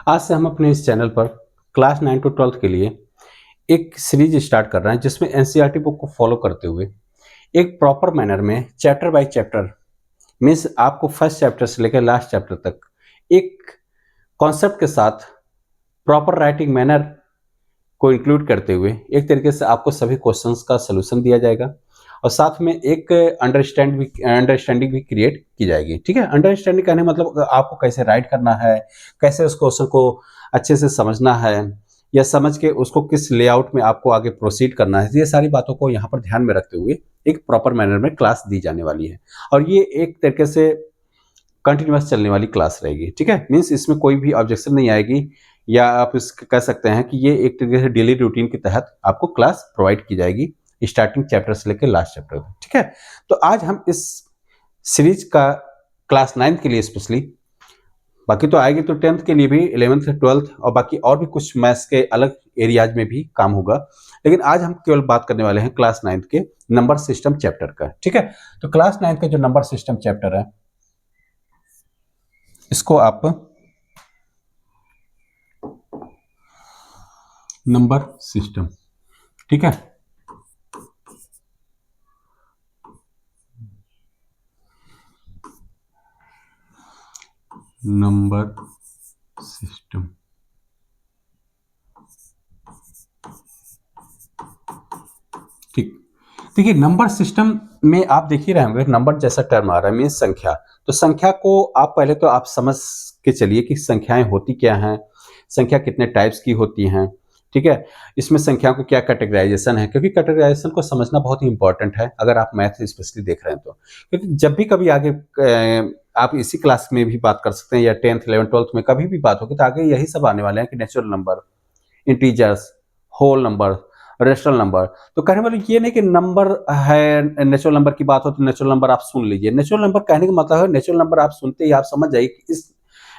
आज से हम अपने इस चैनल पर क्लास 9 टू 12 के लिए एक सीरीज स्टार्ट कर रहे हैं जिसमें एनसीईआरटी बुक को फॉलो करते हुए एक प्रॉपर मैनर में चैप्टर बाय चैप्टर मीन्स आपको फर्स्ट चैप्टर से लेकर लास्ट चैप्टर तक एक कॉन्सेप्ट के साथ प्रॉपर राइटिंग मैनर को इंक्लूड करते हुए एक तरीके से आपको सभी क्वेश्चंस का सलूशन दिया जाएगा और साथ में एक अंडरस्टैंडिंग भी क्रिएट की जाएगी। ठीक है, अंडरस्टैंडिंग कहने मतलब आपको कैसे राइट करना है, कैसे उस क्वेश्चन को अच्छे से समझना है या समझ के उसको किस लेआउट में आपको आगे प्रोसीड करना है, ये सारी बातों को यहाँ पर ध्यान में रखते हुए एक प्रॉपर मैनर में क्लास दी जाने वाली है और ये एक तरीके से कंटिन्यूअस चलने वाली क्लास रहेगी। ठीक है, मीन्स इसमें कोई भी ऑब्जेक्शन नहीं आएगी या आप इस कह सकते हैं कि ये एक तरीके से डेली रूटीन के तहत आपको क्लास प्रोवाइड की जाएगी स्टार्टिंग चैप्टर से लेकर लास्ट चैप्टर तक। ठीक है, तो आज हम इस सीरीज का क्लास 9 के लिए स्पेशली, बाकी तो आएगी तो 10th के लिए भी, 11th 12th और बाकी और भी कुछ मैथ्स के अलग एरियाज में भी काम होगा, लेकिन आज हम केवल बात करने वाले हैं क्लास 9 के नंबर सिस्टम चैप्टर का। ठीक है, तो क्लास 9 का जो नंबर सिस्टम चैप्टर है इसको आप नंबर सिस्टम, ठीक है, नंबर सिस्टम, ठीक। देखिए, नंबर सिस्टम में आप देख ही रहे होंगे नंबर जैसा टर्म आ रहा है मीन्स संख्या। तो संख्या को आप पहले तो आप समझ के चलिए कि संख्याएं होती क्या हैं, संख्या कितने टाइप्स की होती हैं। ठीक है, इसमें संख्या को क्या कैटेगराइजेशन है, क्योंकि कैटेगराइजेशन को समझना बहुत ही इंपॉर्टेंट है अगर आप मैथ स्पेशली देख रहे हैं तो, क्योंकि जब भी कभी आगे आप इसी क्लास में भी बात कर सकते हैं या 10th 11th 12th में कभी भी बात होगी तो आगे यही सब आने वाले हैं कि natural number, integers, whole number, rational number. तो कहने वाले ये नहीं कि नंबर है, नेचुरल नंबर की बात हो तो नेचुरल नंबर आप सुन लीजिए। नेचुरल नंबर कहने का मतलब है नेचुरल नंबर आप सुनते ही आप समझ जाइए कि इस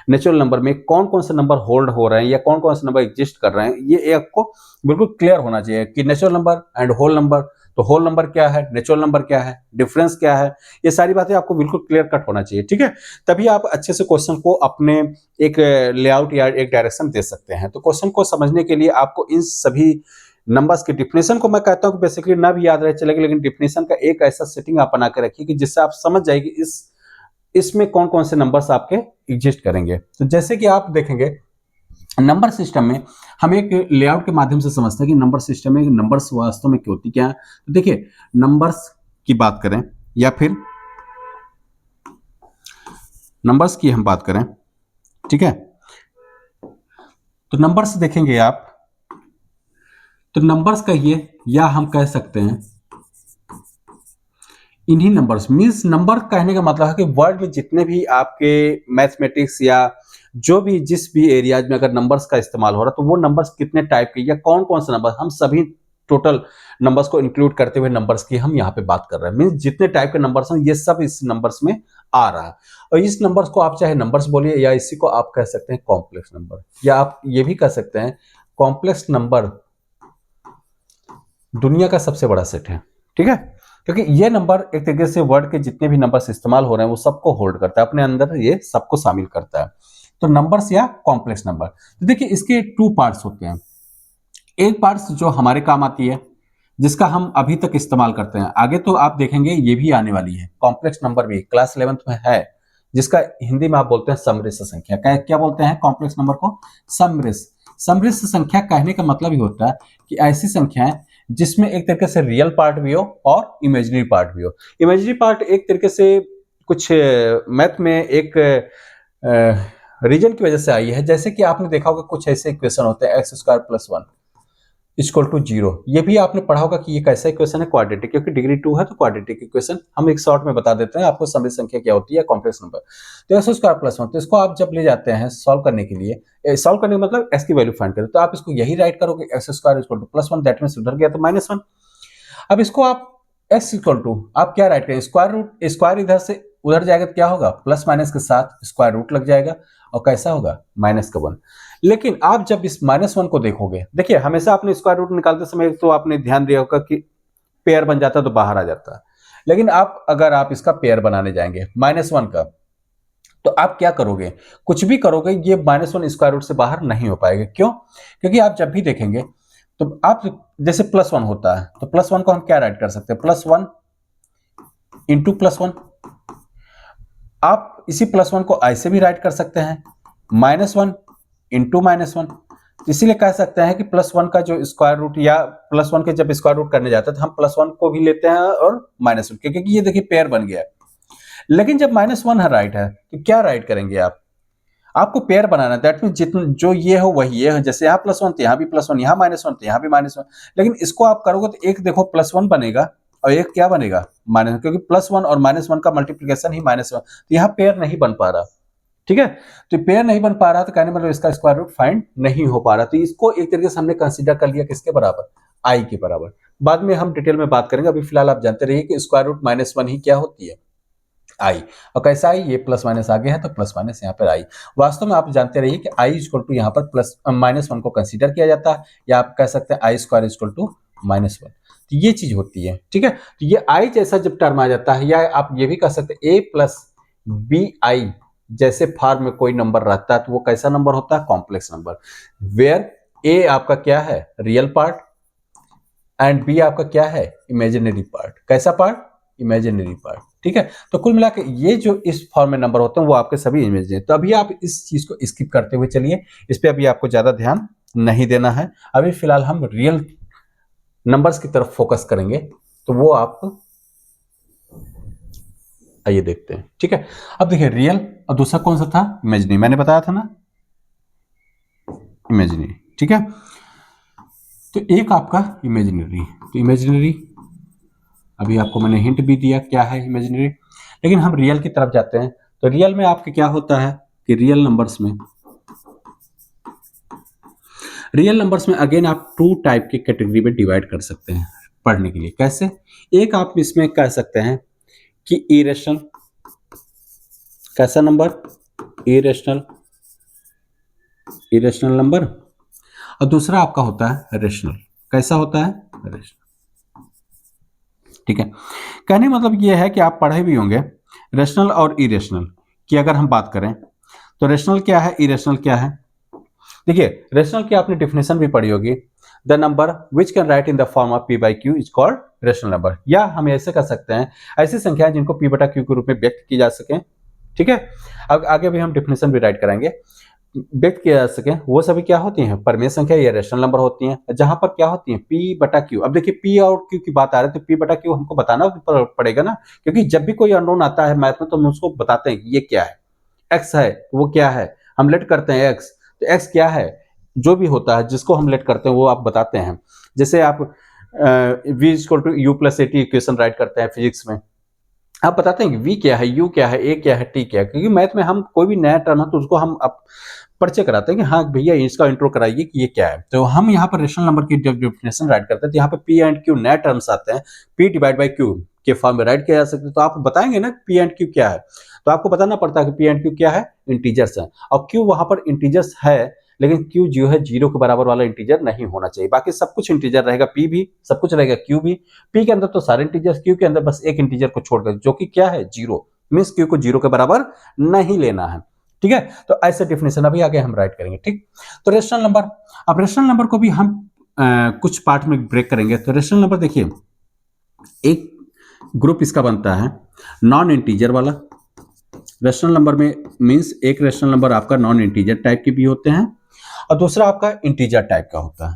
नेचुरल नंबर में कौन कौन से नंबर होल्ड हो रहे हैं या कौन कौन से नंबर एग्जिस्ट कर रहे हैं, ये आपको बिल्कुल क्लियर होना चाहिए कि natural number and whole number. तो होल नंबर क्या है, नेचुरल नंबर क्या है, डिफरेंस क्या है, ये सारी बातें आपको बिल्कुल क्लियर कट होना चाहिए। ठीक है, तभी आप अच्छे से क्वेश्चन को अपने एक लेआउट या एक डायरेक्शन दे सकते हैं। तो क्वेश्चन को समझने के लिए आपको इन सभी नंबर्स की डिफिनेशन को मैं कहता हूं कि बेसिकली ना भी याद रहे चलेगा, लेकिन डिफिनेशन का एक ऐसा सेटिंग आप बना के रखिए कि जिससे आप समझ जाएगी इसमें कौन कौन से नंबर्स आपके एग्जिस्ट करेंगे। तो जैसे कि आप देखेंगे नंबर सिस्टम में हम एक लेआउट के माध्यम से समझते हैं कि नंबर सिस्टम में नंबर्स वास्तव में क्या होती क्या है। तो देखिए, नंबर्स की बात करें या फिर नंबर्स की हम बात करें, ठीक है, तो नंबर्स देखेंगे आप तो नंबर्स कहिए या हम कह सकते हैं इन्हीं नंबर्स, मींस नंबर कहने का मतलब है कि वर्ल्ड में जितने भी आपके मैथमेटिक्स या जो भी जिस भी एरियाज में अगर नंबर्स का इस्तेमाल हो रहा है तो वो नंबर्स कितने टाइप के या कौन कौन से नंबर, हम सभी टोटल नंबर्स को इंक्लूड करते हुए नंबर्स की हम यहाँ पे बात कर रहे हैं। मींस जितने टाइप के नंबर्स हैं ये सब इस नंबर्स में आ रहा है और इस नंबर्स को आप चाहे नंबर्स बोलिए या इसी को आप कह सकते हैं कॉम्प्लेक्स नंबर, या आप ये भी कह सकते हैं कॉम्प्लेक्स नंबर दुनिया का सबसे बड़ा सेट है। ठीक है, क्योंकि ये नंबर एक तरीके से वर्ड के जितने भी नंबर्स इस्तेमाल हो रहे हैं वो सबको होल्ड करता है अपने अंदर, ये सबको शामिल करता है। तो नंबर्स या कॉम्प्लेक्स नंबर, तो देखिए इसके 2 पार्ट्स होते हैं। एक पार्ट्स जो हमारे काम आती है जिसका हम अभी तक इस्तेमाल करते हैं, आगे तो आप देखेंगे ये भी आने वाली है, कॉम्प्लेक्स नंबर भी क्लास 11th में है, जिसका हिंदी में आप बोलते हैं समृद्ध संख्या। क्या बोलते हैं कॉम्प्लेक्स नंबर को? समृद्ध संख्या कहने का मतलब ही होता है कि ऐसी संख्याएं जिसमें एक तरीके से रियल पार्ट भी हो और इमेजिनरी पार्ट भी हो। इमेजिनरी पार्ट एक तरीके से कुछ मैथ में एक रीजन की वजह से आई है, जैसे कि आपने देखा होगा कुछ ऐसे इक्वेशन होते हैं x² + 1 = 0। ये भी आपने पढ़ा होगा कि ये कैसा इक्वेशन है, क्वाड्रेटिक, क्योंकि डिग्री 2 है तो क्वाड्रेटिक इक्वेशन हम एक शॉर्ट में बता देते हैं आपको समृद्ध संख्या क्या होती है, कॉम्प्लेक्स नंबर। तो x² + 1, तो इसको आप जब ले जाते हैं सॉल्व करने के लिए, सॉल्व करने का मतलब x की वैल्यू फाइंड करें, तो आप इसको यही राइट करोगे x² = +1, दैट मींस उधर गया तो -1। अब इसको आप x = आप क्या राइट करें, स्क्वायर इधर से उधर जाएगा तो क्या होगा, प्लस माइनस के साथ स्क्वायर रूट लग जाएगा और कैसा होगा, -1। लेकिन आप जब इस -1 को देखोगे, देखिए हमेशा आपने स्क्वायर रूट निकालते समय तो आपने ध्यान दिया होगा कि पेयर बन जाता तो बाहर आ जाता, लेकिन अगर आप इसका पेयर बनाने जाएंगे -1 का, तो आप क्या करोगे, कुछ भी करोगे ये -1 स्क्वायर रूट से बाहर नहीं हो पाएगा। क्यों? क्योंकि आप जब भी देखेंगे तो आप जैसे +1 होता है तो +1 को हम क्या राइट कर सकते हैं, +1 इंटू +1। आप इसी +1 को ऐसे भी राइट कर सकते हैं, -1 इंटू -1। इसीलिए कह सकते हैं कि +1 का जो स्क्वायर रूट या +1 के जब स्क्वायर रूट करने जाते हैं तो हम +1 को भी लेते हैं और -1, क्योंकि ये देखिए पेयर बन गया है। लेकिन जब -1 है राइट है तो क्या राइट करेंगे आप? आपको पेयर बनाना है, दैट मीन्स जितना जो ये हो वही ये हो। जैसे यहाँ +1 तो यहाँ भी +1, यहाँ -1 तो यहाँ भी -1। लेकिन इसको आप करोगे तो एक देखो +1 बनेगा और एक क्या बनेगा, -1, क्योंकि +1 और -1 का मल्टीप्लिकेशन ही -1, तो यहाँ पेयर नहीं बन पा रहा। ठीक है, तो पेयर नहीं बन पा रहा तो कहने मतलब इसका स्क्वायर रूट फाइंड नहीं हो पा रहा, तो इसको एक तरीके से हमने कंसीडर कर लिया किसके बराबर, आई के बराबर। बाद में हम डिटेल में बात करेंगे, अभी फिलहाल आप जानते रहिए कि स्क्वायर रूट -1 ही क्या होती है, आई। और कैसा आई, ये प्लस माइनस आगे है तो प्लस माइनस यहाँ पर आई। वास्तव में आप जानते रहिए कि आई इक्वल टू यहाँ पर -1 को कंसीडर किया जाता है, या आप कह सकते हैं आई स्क्वायर इक्वल टू -1। तो ये चीज होती है। ठीक है, तो ये आई जैसा जब टर्म आ जाता है, या आप ये भी कह सकते हैं a प्लस बी आई जैसे फॉर्म में कोई नंबर रहता है तो वो कैसा नंबर होता है, कॉम्प्लेक्स नंबर, वेयर ए आपका क्या है, रियल पार्ट, एंड बी आपका क्या है, इमेजिनरी पार्ट। कैसा पार्ट, इमेजिनरी पार्ट। ठीक है, तो कुल मिलाकर ये जो इस फॉर्म में नंबर होते हैं वो आपके सभी इमेजिनरी। तो अभी आप इस चीज को स्किप करते हुए चलिए, इस पे अभी आपको ज्यादा ध्यान नहीं देना है। अभी फिलहाल हम रियल नंबर्स की तरफ फोकस करेंगे, तो वो आप आइए देखते हैं। ठीक है, अब देखिए रियल और दूसरा कौन सा था, इमेजिनरी, मैंने बताया था ना, इमेजिनरी। ठीक है, तो एक आपका इमेजिनरी, तो इमेजिनरी अभी आपको मैंने हिंट भी दिया क्या है इमेजिनरी। लेकिन हम रियल की तरफ जाते हैं, तो रियल में आपके क्या होता है कि रियल नंबर्स में अगेन आप 2 टाइप की कैटेगरी में डिवाइड कर सकते हैं पढ़ने के लिए। कैसे, एक आप इसमें कह सकते हैं कि इरेशनल, कैसा नंबर, इरेशनल नंबर, और दूसरा आपका होता है रेशनल। कैसा होता है, रेशनल। ठीक है, कहने मतलब ये है कि आप पढ़े भी होंगे रेशनल और इरेशनल की अगर हम बात करें तो रेशनल क्या है, इरेशनल क्या है। देखिए रेशनल की आपने डेफिनेशन भी पढ़ी होगी, the number which can write in the form of p by q is called rational number, या हम ऐसे कर सकते हैं ऐसी संख्याएं जिनको p बटा q के रूप में व्यक्त की जा सके। ठीक है, अब आगे भी हम डेफिनेशन भी राइट कराएंगे, व्यक्त किया जा सके, वो सभी क्या होती हैं, परमेय संख्या या रेशनल नंबर होती हैं, जहां पर क्या होती हैं, p बटा q। अब देखिए p और q की बात आ रही है तो p बटा q हमको बताना पड़ेगा ना, क्योंकि जब भी कोई अननोन आता है मैथ में तो हम उसको बताते हैं कि ये क्या है, x है वो क्या है, हम लेट करते हैं x, तो x क्या है, जो भी होता है जिसको हम लेट करते हैं वो आप बताते हैं। जैसे आप v equal to u plus at equation write करते हैं फिजिक्स में, आप बताते हैं कि v क्या है, u क्या है, a क्या है, t क्या है, क्योंकि मैथ में हम कोई भी नया टर्म है तो उसको हम परिचय कराते हैं कि हाँ भैया इसका इंट्रो कराइए कि ये क्या है। तो हम यहाँ पर रेशनल नंबर की डेफिनेशन राइट करते हैं, तो यहाँ पे p एंड q नए टर्म्स आते हैं, p डिवाइड बाई q के फॉर्म में राइट किया जा सकता है। तो आप बताएंगे ना p एंड q क्या है, तो आपको बताना पड़ता है कि p एंड q क्या है, इंटीजर्स है, और q वहां पर इंटीजर्स है, लेकिन q जो है 0 के बराबर वाला इंटीजर नहीं होना चाहिए, बाकी सब कुछ इंटीजर रहेगा, p भी सब कुछ रहेगा, q भी, p के अंदर तो सारे इंटीजर्स, q के अंदर बस एक इंटीजर को छोड़कर जो कि क्या है 0, मींस q को 0 के बराबर नहीं लेना है। ठीक है, तो ऐसे डेफिनेशन अभी आगे हम राइट करेंगे। ठीक, तो रेशनल नंबर, अब रेशनल नंबर को भी हम कुछ पार्ट में ब्रेक करेंगे। तो रेशनल नंबर देखिए एक ग्रुप इसका बनता है नॉन इंटीजर वाला, रेशनल नंबर में मींस एक रेशनल नंबर आपका नॉन इंटीजर टाइप के भी होते हैं और दूसरा आपका इंटीजर टाइप का होता है।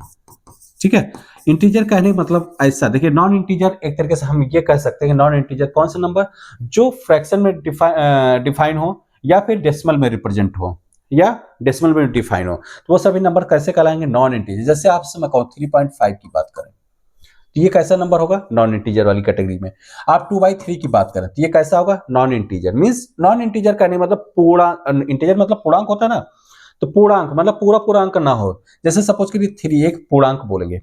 ठीक है, इंटीजर कहने का मतलब ऐसा, देखिए नॉन इंटीजर एक तरीके से हम ये कह सकते हैं कि नॉन इंटीजर कौन सा नंबर जो फ्रैक्शन में डिफाइन हो या फिर डेसिमल में रिप्रेजेंट हो या डेसिमल में डिफाइन हो, तो वो सभी नंबर कैसे कहलाएंगे, नॉन इंटीजर। जैसे आपसे मैं कहूँ 3.5 की बात करें तो ये कैसा नंबर होगा, नॉन इंटीजर वाली कैटेगरी में। आप 2/3 की बात करें तो ये कैसा होगा, non integer. Means non integer कहने मतलब पूर्णांक, इंटीजर मतलब पूर्णांक होता है ना, तो पूर्णांक मतलब पूरा पूर्णांक ना हो। जैसे सपोज करिए 3 एक पूर्णांक बोलेंगे,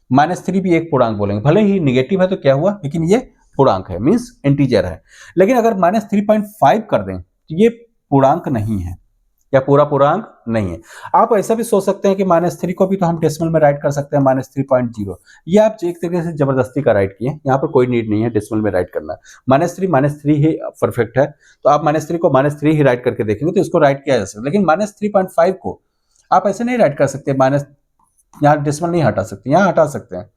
-3 भी एक पूर्णांक बोलेंगे, भले ही निगेटिव है तो क्या हुआ, लेकिन ये पूर्णांक है, मींस इंटीजर है। लेकिन अगर -3.5 कर दें तो ये पूर्णांक नहीं है, या पूरा पूर्णांक नहीं है। आप ऐसा भी सोच सकते हैं कि -3 को भी तो हम डेसिमल में राइट कर सकते हैं, -3.0। ये आप एक तरीके से जबरदस्ती का राइट किए, यहाँ पर कोई नीड नहीं है डेसिमल में राइट करना। -3 ही परफेक्ट है, तो आप -3 को -3 ही राइट करके देखेंगे तो इसको राइट किया जा सकता है। लेकिन -3.5 को आप ऐसे नहीं राइट कर सकते, माइनस, यहाँ डेसिमल नहीं हटा सकते, यहाँ हटा सकते हैं,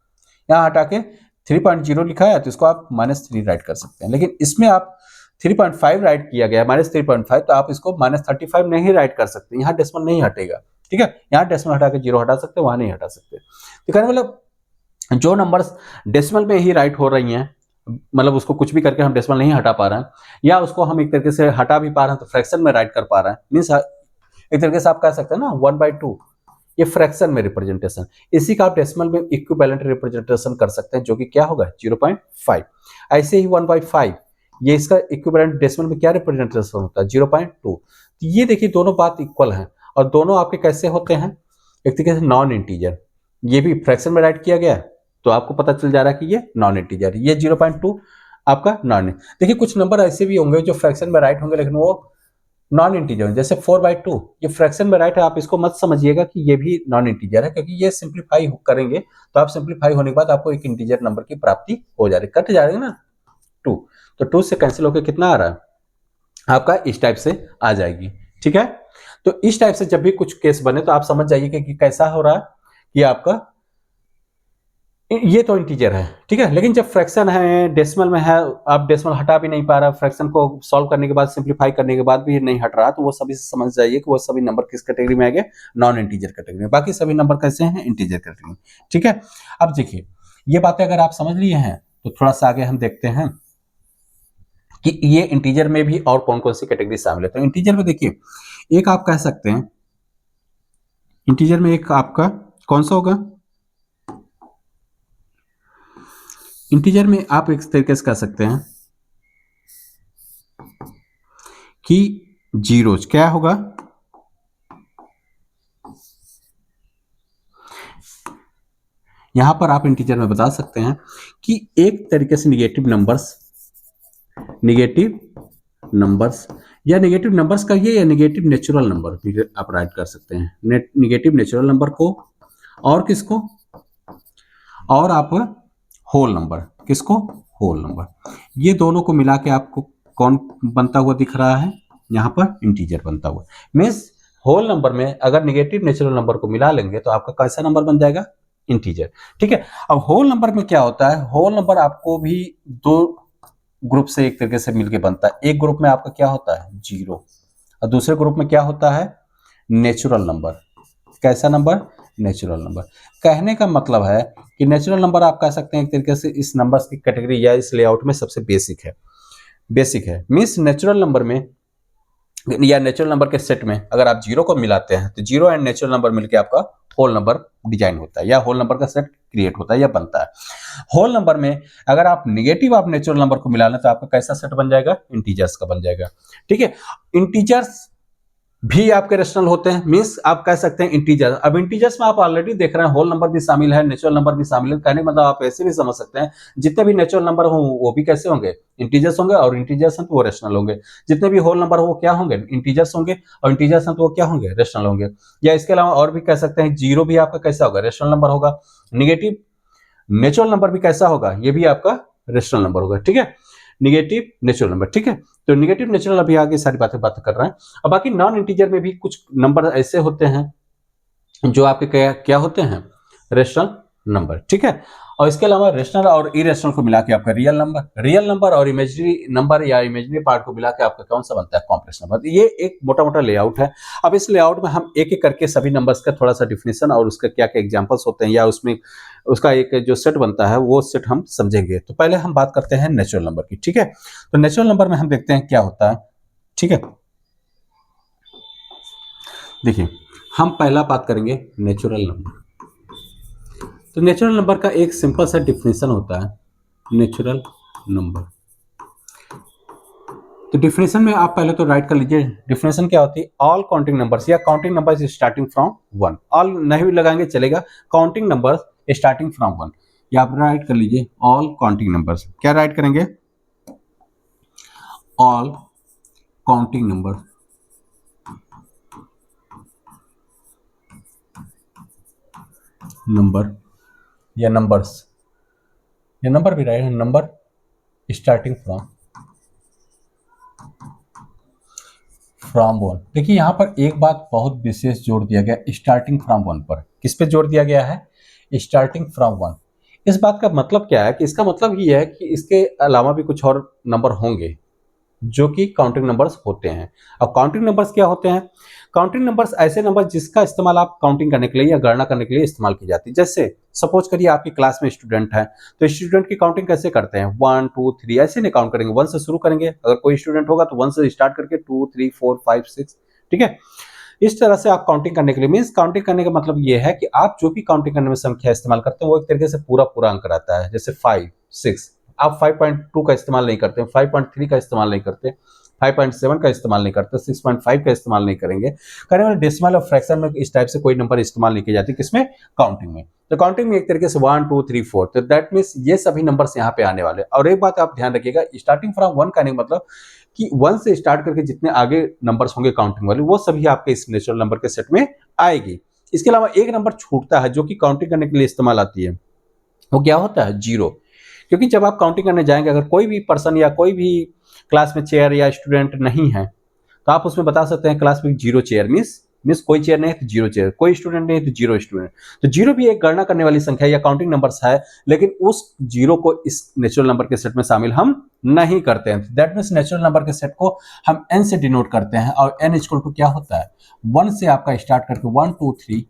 यहाँ हटा के 3.0 लिखा है तो इसको आप -3 राइट कर सकते हैं। लेकिन इसमें आप 3.5 राइट किया गया, -3.5, तो आप इसको -35 नहीं राइट कर सकते, यहाँ डेसिमल नहीं हटेगा। ठीक है, यहाँ डेसिमल हटा के 0 हटा सकते हैं, वहां नहीं हटा सकते। तो कहने मतलब जो नंबर्स डेसिमल में ही राइट हो रही हैं, मतलब उसको कुछ भी करके हम डेसिमल नहीं हटा पा रहे हैं, या उसको हम एक तरीके से हटा भी पा रहे हैं तो फ्रैक्शन में राइट कर पा रहे हैं, मीन्स एक तरीके से आप कह सकते हैं ना 1/2, ये फ्रैक्शन में रिप्रेजेंटेशन, इसी का आप डेसिमल में इक्विवेलेंट रिप्रेजेंटेशन कर सकते हैं, जो कि क्या होगा 0.5। ऐसे ही 1/5, ये इसका इक्विवेलेंट डेसिमल में क्या रिप्रेजेंटेशन होता है 0.2। तो ये देखिए दोनों बात इक्वल हैं, और दोनों आपके कैसे होते हैं, एक तरीके से नॉन इंटीजर। ये भी फ्रैक्शन में राइट किया गया तो आपको पता चल जा रहा है कि ये नॉन इंटीजर, ये 0.2 आपका नॉन। देखिए कुछ नंबर ऐसे भी होंगे जो फ्रैक्शन में राइट होंगे लेकिन वो नॉन इंटीजर, जैसे 4/2 ये फ्रैक्शन में राइट है, आप इसको मत समझिएगा कि ये भी नॉन इंटीजर है, क्योंकि ये सिंप्लीफाई करेंगे तो आप सिंप्लीफाई होने के बाद आपको एक इंटीजर नंबर की प्राप्ति हो जा रही है, कट जाएगा ना 2, तो 2 से कैंसिल होकर कितना आ रहा है आपका, इस टाइप से आ जाएगी। ठीक है, तो इस टाइप से जब भी कुछ केस बने तो आप समझ जाइए कि कैसा हो रहा है कि आपका ये तो इंटीजर है। ठीक है, लेकिन जब फ्रैक्शन है, डेसिमल में है, आप डेसिमल हटा भी नहीं पा रहा, फ्रैक्शन को सॉल्व करने के बाद, सिंप्लीफाई करने के बाद भी नहीं हट रहा, तो वो सभी समझ जाइए कि वो सभी नंबर किस कैटेगरी में आएंगे, नॉन इंटीजर कैटेगरी में। बाकी सभी नंबर कैसे हैं, इंटीजर कैटेगरी में। ठीक है, अब देखिए ये बातें अगर आप समझ लिए हैं तो थोड़ा सा आगे हम देखते हैं कि ये इंटीजर में भी और कौन कौन सी कैटेगरी शामिल है। तो इंटीजर में देखिए एक आप कह सकते हैं, इंटीजर में एक आपका कौन सा होगा, इंटीजर में आप एक तरीके से कह सकते हैं कि जीरोज क्या होगा, यहां पर आप इंटीजर में बता सकते हैं कि एक तरीके से निगेटिव नंबर्स या निगेटिव नंबर्स कहिए या निगेटिव नेचुरल नंबर भी आप राइट कर सकते हैं, निगेटिव नेचुरल नंबर को, और किसको, और आप होल नंबर, किसको, होल नंबर, ये दोनों को मिला के आपको कौन बनता हुआ दिख रहा है, यहाँ पर इंटीजर बनता हुआ। मीन्स होल नंबर में अगर निगेटिव नेचुरल नंबर को मिला लेंगे तो आपका कैसा नंबर बन जाएगा, इंटीजर। ठीक है, अब होल नंबर में क्या होता है, होल नंबर आपको भी दो ग्रुप से एक तरीके से मिलके बनता है। एक ग्रुप में आपका क्या होता है, जीरो, और दूसरे ग्रुप में क्या होता है, नेचुरल नंबर। कैसा नंबर, नेचुरल नंबर। कहने का मतलब है कि नेचुरल नंबर आप कह सकते हैं एक तरीके से इस नंबर्स की कैटेगरी या इस लेआउट में सबसे बेसिक है। मींस नेचुरल नंबर में या नेचुरल नंबर के सेट में अगर आप जीरो को मिलाते हैं तो जीरो एंड नेचुरल नंबर मिलकर आपका होल नंबर डिजाइन होता है, या होल नंबर का सेट क्रिएट होता है या बनता है। होल नंबर में अगर आप निगेटिव आप नेचुरल नंबर को मिला लें तो आपका कैसा सेट बन जाएगा, इंटीजर्स का बन जाएगा। ठीक है, इंटीजर्स भी आपके रेशनल होते हैं, मींस आप कह सकते हैं इंटीजर। अब इंटीजर्स में आप ऑलरेडी देख रहे हैं होल नंबर भी शामिल है, नेचुरल नंबर भी शामिल है। कहने मतलब आप ऐसे भी समझ सकते हैं जितने भी नेचुरल नंबर हो वो भी कैसे होंगे, इंटीजर्स होंगे, और इंटीजर्स हैं तो वो रेशनल होंगे। जितने भी होल नंबर हो वो क्या होंगे, इंटीजर्स होंगे, और इंटीजर्स हैं तो वो क्या होंगे, रेशनल होंगे। या इसके अलावा और भी कह सकते हैं जीरो भी आपका कैसा होगा, रेशनल नंबर होगा। निगेटिव नेचुरल नंबर भी कैसा होगा, ये भी आपका रेशनल नंबर होगा। ठीक है, निगेटिव नेचुरल नंबर। ठीक है, तो निगेटिव नेचुरल अभी आगे सारी बातें कर रहे हैं। अब बाकी नॉन इंटीजर में भी कुछ नंबर ऐसे होते हैं जो आपके क्या होते हैं, रेशनल नंबर। ठीक है, और इसके अलावा रेशनल और इरेशनल को मिला के आपका रियल नंबर और इमेजिनरी नंबर या इमेजिनरी पार्ट को मिला के आपका कौन सा बनता है, कॉम्प्लेक्स नंबर। ये एक मोटा लेआउट है। अब इस लेआउट में हम एक एक करके सभी नंबर्स का थोड़ा सा डिफिनेशन और उसका क्या क्या एग्जांपल्स होते हैं या उसमें उसका एक जो सेट बनता है वो सेट हम समझेंगे। तो पहले हम बात करते हैं नेचुरल नंबर की। ठीक है, तो नेचुरल नंबर में हम देखते हैं क्या होता है। ठीक है, देखिए हम पहला बात करेंगे नेचुरल नंबर। तो नेचुरल नंबर का एक सिंपल सा डिफिनेशन होता है नेचुरल नंबर। तो डिफिनेशन में आप पहले तो राइट कर लीजिए, डिफिनेशन क्या होती है, ऑल काउंटिंग नंबर्स या counting numbers starting from 1। All नहीं भी लगाएंगे चलेगा, काउंटिंग नंबर्स स्टार्टिंग फ्रॉम 1, या आप राइट कर लीजिए ऑल काउंटिंग नंबर्स। क्या राइट करेंगे, ऑल काउंटिंग नंबर नंबर या नंबर्स, या नंबर भी रहेगा, नंबर स्टार्टिंग फ्रॉम वन। देखिए यहाँ पर एक बात बहुत विशेष जोड़ दिया गया, स्टार्टिंग फ्रॉम वन पर। किस पे जोड़ दिया गया है? Starting from one. इस बात का मतलब क्या है कि इसका मतलब ये है कि इसके अलावा भी कुछ और नंबर होंगे जो कि काउंटिंग नंबर्स होते हैं। अब काउंटिंग नंबर्स क्या होते हैं? काउंटिंग नंबर्स ऐसे नंबर जिसका इस्तेमाल आप काउंटिंग करने के लिए या गणना करने के लिए इस्तेमाल की जाती है। जैसे सपोज करिए आपकी क्लास में स्टूडेंट है, तो स्टूडेंट की काउंटिंग कैसे करते हैं? 1 2 3 ऐसे नहीं काउंट करेंगे, 1 से शुरू करेंगे। अगर कोई स्टूडेंट होगा तो 1 से स्टार्ट करके 2 3 4 5 6, ठीक है। इस तरह से आप काउंटिंग करने के लिए, मीन्स काउंटिंग करने का मतलब ये है कि आप जो भी काउंटिंग करने में संख्या इस्तेमाल करते हैं वो एक तरीके से पूरा पूरा अंक रहता है। जैसे 5 6, आप 5.2 का इस्तेमाल नहीं करते, 5.3 का इस्तेमाल नहीं करते, 5.7 का इस्तेमाल नहीं करते, 6.5 का इस्तेमाल नहीं करेंगे। करने वाले डेसिमल और फ्रैक्शन में इस टाइप से कोई नंबर इस्तेमाल नहीं की जाती। किसमें? काउंटिंग में। तो काउंटिंग में एक तरीके से 1 2 3 4, तो दैट मीन्स ये सभी नंबर्स यहाँ पे आने वाले। और एक बात आप ध्यान रखिएगा, स्टार्टिंग फ्रॉम 1 का नहीं मतलब कि 1 से स्टार्ट करके जितने आगे नंबर्स होंगे काउंटिंग वाले, वो सभी आपके इस नेचुरल नंबर के सेट में आएगी। इसके अलावा एक नंबर छूटता है जो कि काउंटिंग करने के लिए इस्तेमाल आती है, वो क्या होता है? जीरो। क्योंकि जब आप काउंटिंग करने जाएंगे, अगर कोई भी पर्सन या कोई भी क्लास में चेयर या स्टूडेंट नहीं है, तो आप उसमें बता सकते हैं क्लास में जीरो चेयर, मीन्स कोई चेयर नहीं है तो जीरो चेयर, कोई स्टूडेंट नहीं है तो जीरो स्टूडेंट। तो जीरो भी एक गणना करने वाली संख्या या काउंटिंग नंबर्स है, लेकिन उस जीरो को इस नेचुरल नंबर के सेट में शामिल हम नहीं करते हैं। दैट मीन्स नेचुरल नंबर के सेट को हम एन से डिनोट करते हैं, और एन इक्वल टू क्या होता है? 1 से आपका स्टार्ट करके 1 2 3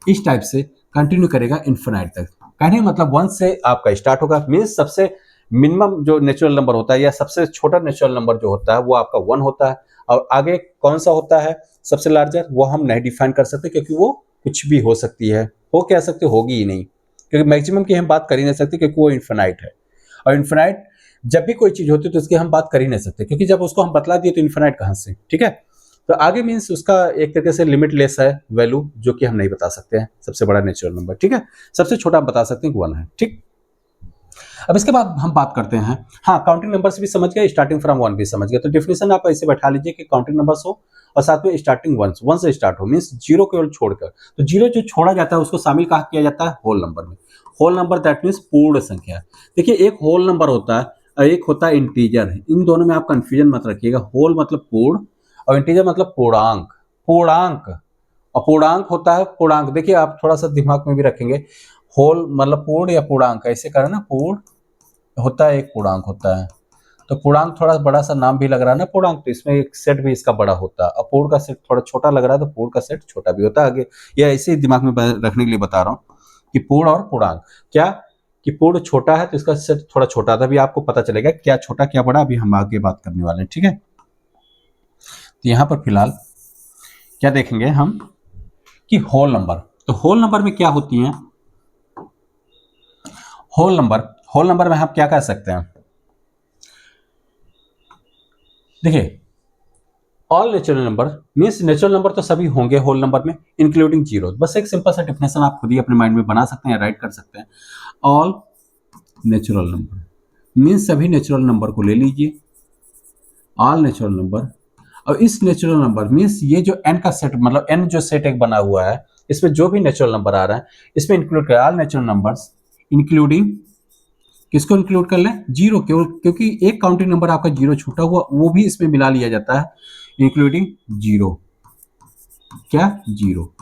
इस टाइप से कंटिन्यू करेगा इन्फिनाइट तक। कहने मतलब 1 से आपका स्टार्ट होगा, मीन्स सबसे मिनिमम जो नेचुरल नंबर होता है या सबसे छोटा नेचुरल नंबर जो होता है वो आपका 1 होता है। और आगे कौन सा होता है सबसे लार्जर, वो हम नहीं डिफाइन कर सकते, क्योंकि वो कुछ भी हो सकती है। हो क्या सकती, होगी ही नहीं, क्योंकि मैक्सिमम की हम बात कर ही नहीं सकते, क्योंकि वो इन्फिनाइट है। और इन्फिनाइट जब भी कोई चीज होती है तो उसकी हम बात कर ही नहीं सकते, क्योंकि जब उसको हम बतला दिए तो इन्फिनाइट कहाँ से, ठीक है। तो आगे मीन्स उसका एक तरीके से लिमिटलेस है वैल्यू, जो कि हम नहीं बता सकते हैं सबसे बड़ा नेचुरल नंबर, ठीक है। सबसे छोटा हम बता सकते हैं कि 1 है, ठीक। अब इसके बाद हम बात करते हैं, हाँ काउंटिंग नंबर्स भी समझ गए, स्टार्टिंग फ्रॉम 1 भी समझ गए। तो डेफिनेशन आप ऐसे बैठा लीजिए कि काउंटिंग नंबर्स हो और साथ में स्टार्टिंग 1 से स्टार्ट हो, मीन्स जीरो केवल छोड़कर। तो जीरो जो छोड़ा जाता है उसको शामिल कहाँ किया जाता है? होल नंबर में। होल नंबर दैट मीन्स पूर्ण संख्या। देखिए एक होल नंबर होता है और एक होता है इंटीजर। इन दोनों में आप कंफ्यूजन मत रखिएगा। होल मतलब पूर्ण और इंटीजर मतलब पूर्णांक। पूर्णांक और पूर्णांक होता है पूर्णांक। देखिए आप थोड़ा सा दिमाग में भी रखेंगे, होल मतलब पूर्ण या पूर्णांक, ऐसे करें ना, पूर्ण होता है एक पूर्णांक होता है। तो पूर्णांक थोड़ा बड़ा सा नाम भी लग रहा है ना पूर्णांक, तो इसमें एक सेट भी इसका बड़ा होता है। और पूर्ण का सेट थोड़ा छोटा लग रहा है तो पूर्ण का सेट छोटा भी होता है। आगे या ऐसे ही दिमाग में रखने के लिए बता रहा हूँ कि पूर्ण और पूर्णांक क्या, कि पूर्ण छोटा है तो इसका सेट थोड़ा छोटा था। अभी आपको पता चलेगा क्या छोटा क्या बड़ा, अभी हम आगे बात करने वाले हैं, ठीक है। तो यहाँ पर फिलहाल क्या देखेंगे हम कि होल नंबर। तो होल नंबर में क्या होती हैं? होल नंबर में हम क्या कह सकते हैं? देखिए all natural number means natural number तो सभी होंगे होल नंबर में, इंक्लूडिंग जीरो। बस एक सिंपल सा डेफिनेशन आप खुद ही अपने माइंड में बना सकते हैं या राइट कर सकते हैं। ऑल नेचुरल नंबर मीन्स सभी नेचुरल नंबर को ले लीजिए, ऑल नेचुरल नंबर। और इस नेचुरल नंबर मीन्स ये जो एन का सेट, मतलब एन जो सेट एक बना हुआ है, इसमें जो भी नेचुरल नंबर आ रहा है इसमें इंक्लूड कर ऑल नेचुरल नंबर्स, इंक्लूडिंग किसको इंक्लूड कर लें? जीरो, केवल क्योंकि एक काउंटिंग नंबर आपका जीरो छूटा हुआ वो भी इसमें मिला लिया जाता है, इंक्लूडिंग जीरो। क्या? जीरो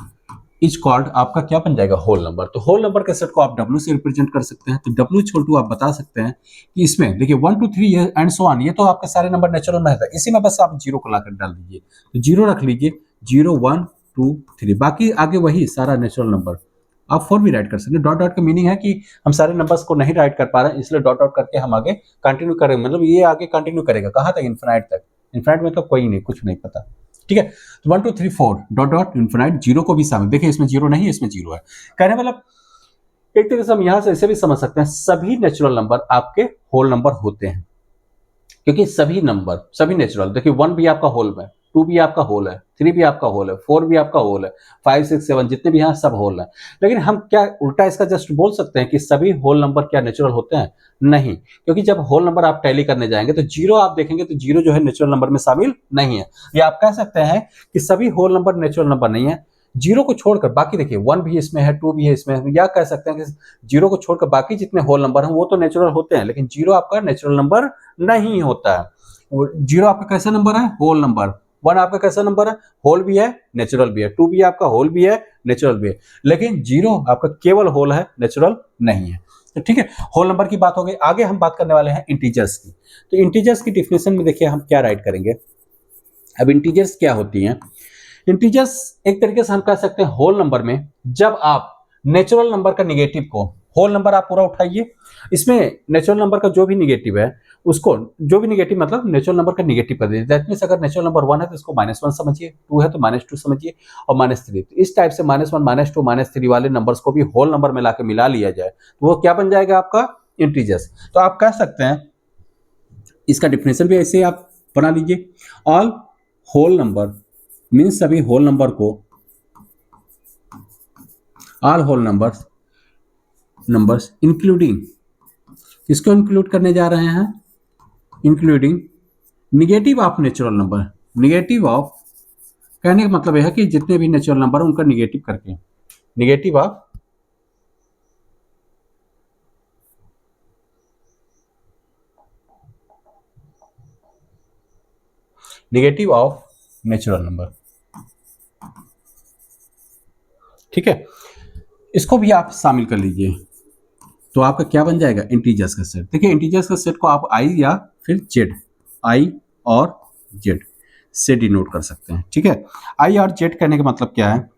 इज कॉल्ड आपका क्या बन जाएगा? Whole number. तो होल नंबर के सेट को आप W से रिप्रेजेंट कर सकते हैं। तो W इक्वल टू आप बता सकते हैं कि इसमें देखिए 1 2 3 एंड सो ऑन, ये तो आपके सारे नंबर नेचुरल में है, इसी में बस आप जीरो को लाकर डाल दीजिए। तो जीरो रख लीजिए, 0 1 2 3, बाकी आगे वही सारा नेचुरल नंबर। आप 4 भी राइट कर सकते हैं। डॉट डॉट का मीनिंग है कि हम सारे नंबर्स को नहीं राइट कर पा रहे हैं, इसलिए डॉट डॉट करके हम आगे कंटिन्यू करेंगे। मतलब ये आगे कंटिन्यू करेगा कहाँ तक? इन्फिनाइट तक। इन्फिनाइट में तो कोई नहीं, कुछ नहीं पता, ठीक है। तो 1 2 3 4 डॉट डॉट इन्फिनाइट, जीरो को भी शामिल। देखिए इसमें जीरो नहीं है, इसमें जीरो है। कहने मतलब एक तरीके से हम यहां से ऐसे भी समझ सकते हैं, सभी नेचुरल नंबर आपके होल नंबर होते हैं, क्योंकि सभी नंबर सभी नेचुरल, देखिए 1 भी आपका होल में, 2 भी आपका होल है, 3 भी आपका होल है, 4 भी आपका होल है, 5 6 7 जितने भी हैं सब होल है। लेकिन हम क्या उल्टा इसका जस्ट बोल सकते हैं कि सभी होल नंबर क्या नेचुरल होते हैं? नहीं, क्योंकि जब होल नंबर आप टैली करने जाएंगे तो जीरो आप देखेंगे तो जीरो जो है नेचुरल नंबर में शामिल नहीं है। या आप कह सकते हैं कि सभी होल नंबर नेचुरल नंबर नहीं है, जीरो को छोड़कर बाकी देखिए 1 भी इसमें है, 2 भी है इसमें, या कह सकते हैं कि जीरो को छोड़कर बाकी जितने होल नंबर हैं वो तो नेचुरल होते हैं, लेकिन जीरो आपका नेचुरल नंबर नहीं होता है। जीरो आपका कैसा नंबर है? Whole number. 1 आपका कैसा नंबर है? होल भी है, नेचुरल भी है। 2 भी आपका होल भी है, नेचुरल भी है, लेकिन जीरो आपका केवल होल है, नेचुरल नहीं है। तो ठीक है, होल नंबर की बात हो गई। आगे हम बात करने वाले हैं इंटीजर्स की। तो इंटीजर्स की डिफिनेशन में देखिए हम क्या राइट करेंगे। अब इंटीजर्स क्या होती हैं? इंटीजर्स एक तरीके से हम कह सकते हैं होल नंबर में जब आप नेचुरल नंबर का निगेटिव को, होल नंबर आप पूरा उठाइए, इसमें नेचुरल नंबर का जो भी निगेटिव है उसको, जो भी निगेटिव मतलब नेचुरल नंबर का निगेटिव कर दीजिए। दैट मीन्स अगर नेचुरल नंबर 1 है तो इसको -1 समझिए, 2 है तो -2 समझिए, और -3। तो इस टाइप से -1 -2 -3 वाले नंबर्स को भी होल नंबर में लाके मिला लिया जाए तो वो क्या बन जाएगा? आपका इंटीजर्स। तो आप कह सकते हैं, इसका डिफिनेशन भी ऐसे आप बना लीजिए, ऑल होल नंबर मीन्स सभी होल नंबर को, ऑल होल नंबर्स इंक्लूडिंग, किसको इंक्लूड करने जा रहे हैं? Including negative of natural number. Negative of कहने का मतलब यह है कि जितने भी नेचुरल नंबर है उनका निगेटिव करके, निगेटिव ऑफ नेचुरल नंबर। ठीक है, इसको भी आप शामिल कर लीजिए तो आपका क्या बन जाएगा? इंटीजर्स का सेट। देखिए इंटीजर्स का सेट को आप आई या फिर जेड, आई और जेड से डिनोट कर सकते हैं। ठीक है, आई और जेड कहने का मतलब क्या है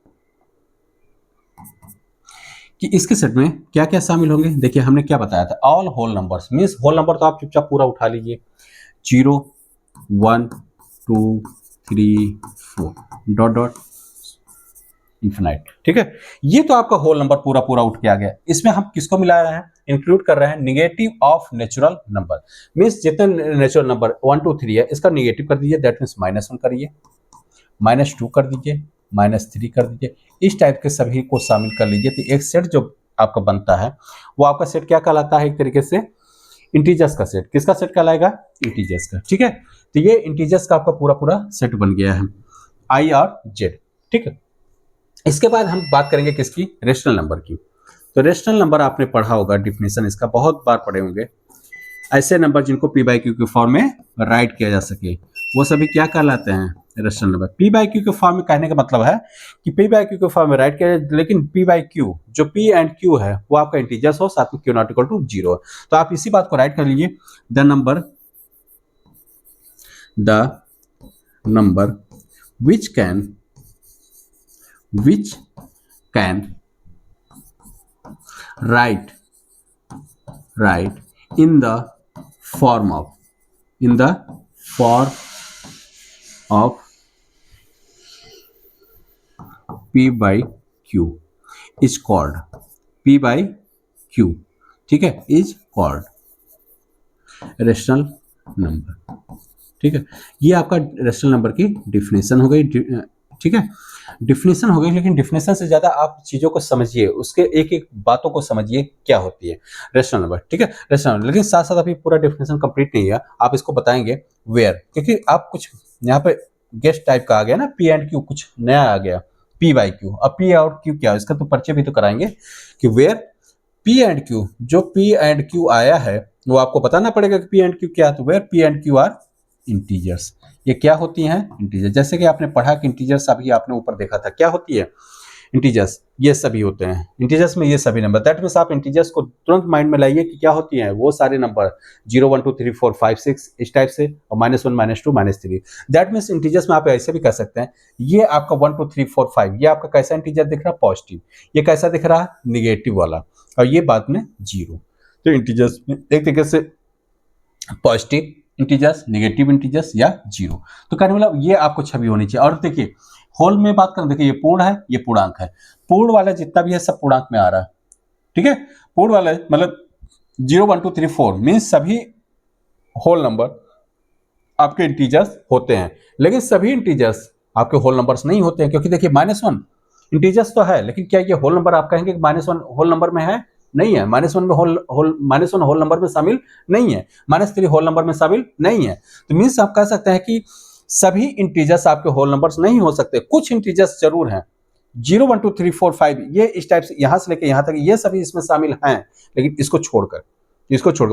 कि इसके सेट में क्या क्या शामिल होंगे। देखिए हमने क्या बताया था, all whole numbers means whole number तो आप चुपचाप पूरा उठा लीजिए, 0 1 2 3 4 डॉट डॉट इन्फिनाइट। ठीक है, ये तो आपका होल नंबर पूरा पूरा उठ के आ गया। इसमें हम किसको मिला रहे हैं? इंक्लूड कर रहे हैं negative of natural number. Means जितने नेचुरल नंबर 1 2 3 है इसका निगेटिव कर दीजिए, दैट मीन्स -1 करिए, -2 कर दीजिए, -3 कर दीजिए, इस टाइप के सभी को शामिल कर लीजिए। तो एक सेट जो आपका बनता है वो आपका सेट क्या कहलाता है? एक तरीके से इंटीजर्स का सेट। किसका सेट कहलाएगा? इंटीजर्स का। ठीक है, तो ये इंटीजर्स का आपका पूरा पूरा सेट बन गया है, आई और जेड। ठीक है, इसके बाद हम बात करेंगे किसकी? रेशनल नंबर की। तो रेशनल नंबर आपने पढ़ा होगा, डिफिनेशन इसका बहुत बार पढ़े होंगे। ऐसे नंबर जिनको p बाई क्यू के फॉर्म में राइट किया जा सके वो सभी क्या कहलाते हैं? Rational number. p by Q के फॉर्म में कहने का मतलब है कि p बाई क्यू के फॉर्म में राइट किया जाए, लेकिन p बाई क्यू जो p एंड q है वो आपका इंटीजर्स हो, साथ में q नॉट इक्वल टू 0 है। तो आप इसी बात को राइट कर लीजिए, the number which can write in the form of p by q is called p by q। ठीक है, इज कॉल्ड रेशनल नंबर। ठीक है, ये आपका रेशनल नंबर की डिफिनेशन हो गई। ठीक है, डिफिनेशन हो गई, लेकिन डिफिनेशन से ज्यादा आप चीजों को समझिए, उसके एक एक बातों को समझिए क्या होती है रेशनल नंबर। ठीक है, रेशनल नंबर, लेकिन साथ साथ अभी पूरा डिफिनेशन कंप्लीट नहीं है, आप इसको बताएंगे वेयर, क्योंकि आप कुछ यहाँ पे गेस्ट टाइप का आ गया ना, पी एंड क्यू कुछ नया आ गया, पी बाई क्यू। अब पी और क्यू क्या है इसका तो परिचय भी तो कराएंगे कि वेयर पी एंड क्यू, जो पी एंड क्यू आया है वो आपको बताना पड़ेगा कि पी एंड क्यू क्या है। तो where p and q are integers, ये क्या होती हैं? इंटीजर। जैसे कि आपने पढ़ा कि इंटीजर्स अभी आपने ऊपर देखा था, क्या होती है इंटीजर्स? ये सभी होते हैं इंटीजर्स में, ये सभी नंबर। दैट मीन्स आप इंटीजर्स को तुरंत माइंड में लाइए कि क्या होती हैं वो सारे नंबर 0 1 2 3 4 5 6 इस टाइप से, और -1 -2 -3। दैट मीन्स इंटीजर्स में आप ऐसे भी कर सकते हैं, ये आपका 1 2 3 4 5 ये आपका कैसा इंटीजर दिख रहा है? पॉजिटिव। ये कैसा दिख रहा है? निगेटिव वाला। और ये बाद में 0। तो इंटीजर्स में एक तरीके से पॉजिटिव इंटीजर्स, नेगेटिव इंटीजर्स या 0। तो कहने मतलब ये आपको छवि होनी चाहिए। और देखिए होल में बात करें, देखिए ये पूर्ण है, ये पूर्णांक है, पूर्ण वाला जितना भी है सब पूर्णांक में आ रहा है। ठीक है, पूर्ण वाला मतलब 0 1 2 3 4 मीन्स सभी होल नंबर आपके इंटीजर्स होते हैं, लेकिन सभी इंटीजर्स आपके होल नंबर्स नहीं होते हैं, क्योंकि देखिए -1 इंटीजर्स तो है, लेकिन क्या ये होल नंबर आप कहेंगे कि -1 होल नंबर में है? नहीं है। -1 में -1 होल नंबर में शामिल नहीं है, -3 होल नंबर में शामिल नहीं है। तो मीन्स आप कह सकते हैं कि सभी इंटीजर्स आपके होल नंबर्स नहीं हो सकते, कुछ इंटीजर्स जरूर हैं 0 1 2 3 4 5 ये इस टाइप से यहां से लेके यहां तक ये सभी इसमें शामिल हैं, लेकिन इसको छोड़कर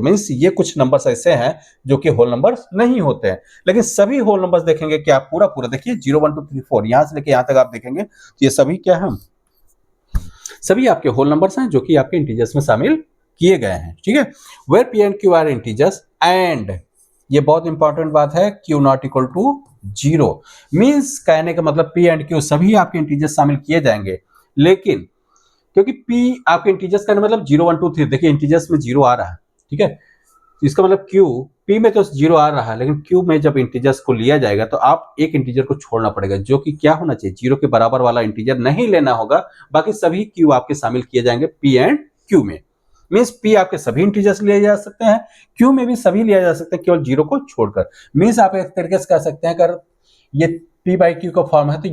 मीन्स ये कुछ नंबर्स ऐसे हैं जो कि होल नंबर्स नहीं होते हैं, लेकिन सभी होल नंबर्स देखेंगे कि आप पूरा पूरा देखिए 0 1 2 3 4 यहां से लेके यहां तक आप देखेंगे तो ये सभी क्या हैं, सभी आपके होल नंबर्स हैं जो कि आपके इंटीजर्स में शामिल किए गए हैं। ठीक है, where p and q are integers and ये बहुत इंपॉर्टेंट बात है, q not equal to 0 means कहने का मतलब पी एंड क्यू सभी आपके इंटीजर्स शामिल किए जाएंगे, लेकिन क्योंकि पी आपके इंटीजर्स का मतलब 0 1 2 3 देखिए इंटीजर्स में 0 आ रहा है। ठीक है, इसका मतलब क्यू पी में तो 0 आ रहा है, लेकिन क्यू में जब इंटीजर्स को लिया जाएगा तो आप एक इंटीजर को छोड़ना पड़ेगा जो कि क्या होना चाहिए, 0 के बराबर वाला इंटीजर नहीं लेना होगा, बाकी सभी क्यू आपके शामिल किए जाएंगे पी एंड क्यू में। मीन्स पी आपके सभी इंटीजर्स लिए जा सकते हैं, क्यू में भी सभी लिया जा सकते हैं केवल 0 को छोड़कर। मीन्स आप एक तरीके से कह सकते हैं अगर ये पी बाई क्यू का फॉर्म है तो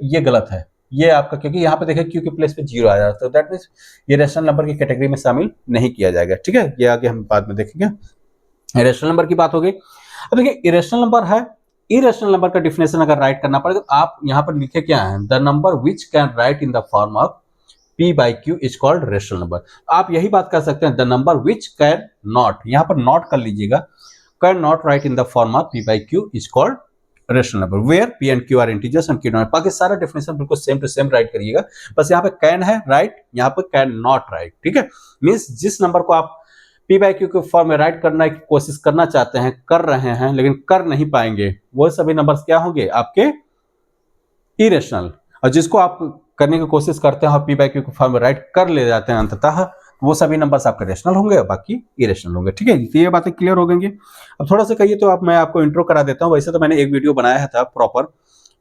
ये गलत है, ये आपका, क्योंकि यहाँ पे देखिए क्यू के प्लेस पे 0 आ जाता है, तो दैट मीन्स ये रेशनल नंबर की कैटेगरी में शामिल नहीं किया जाएगा। ठीक है, ये आगे हम बाद में देखेंगे। इरेशनल नंबर की बात हो गई। अब देखिए इरेशनल नंबर है, इरेशनल नंबर का डिफिनेशन अगर राइट करना पड़ेगा तो आप यहाँ पर लिखे क्या है, the number which can write in the form of p by q is called rational number. आप यही बात कर सकते हैं, the number which can not, यहाँ पर नॉट कर लीजिएगा, can not write in the form of p by q is called rational number, where p and q are integers and q not. बाकी सारा डेफिनेशन बिल्कुल सेम टू सेम राइट करिएगा, बस यहाँ पे कैन है राइट, यहाँ पे कैन नॉट राइट। ठीक है, मीन्स जिस नंबर को आप p by q के फॉर्म में राइट करने की कोशिश करना चाहते हैं, कर रहे हैं लेकिन कर नहीं पाएंगे, वो सभी नंबर्स क्या होंगे आपके इरेशनल, और जिसको आप करने की कोशिश करते हैं और p by q के फॉर्म में राइट कर ले जाते हैं अंततः, वो सभी नंबर्स आपके रेशनल होंगे और बाकी इरेशनल होंगे। ठीक है, तो ये बातें क्लियर हो गई। अब थोड़ा सा कहिए तो आप मैं आपको इंट्रो करा देता हूँ। वैसे तो मैंने एक वीडियो बनाया था proper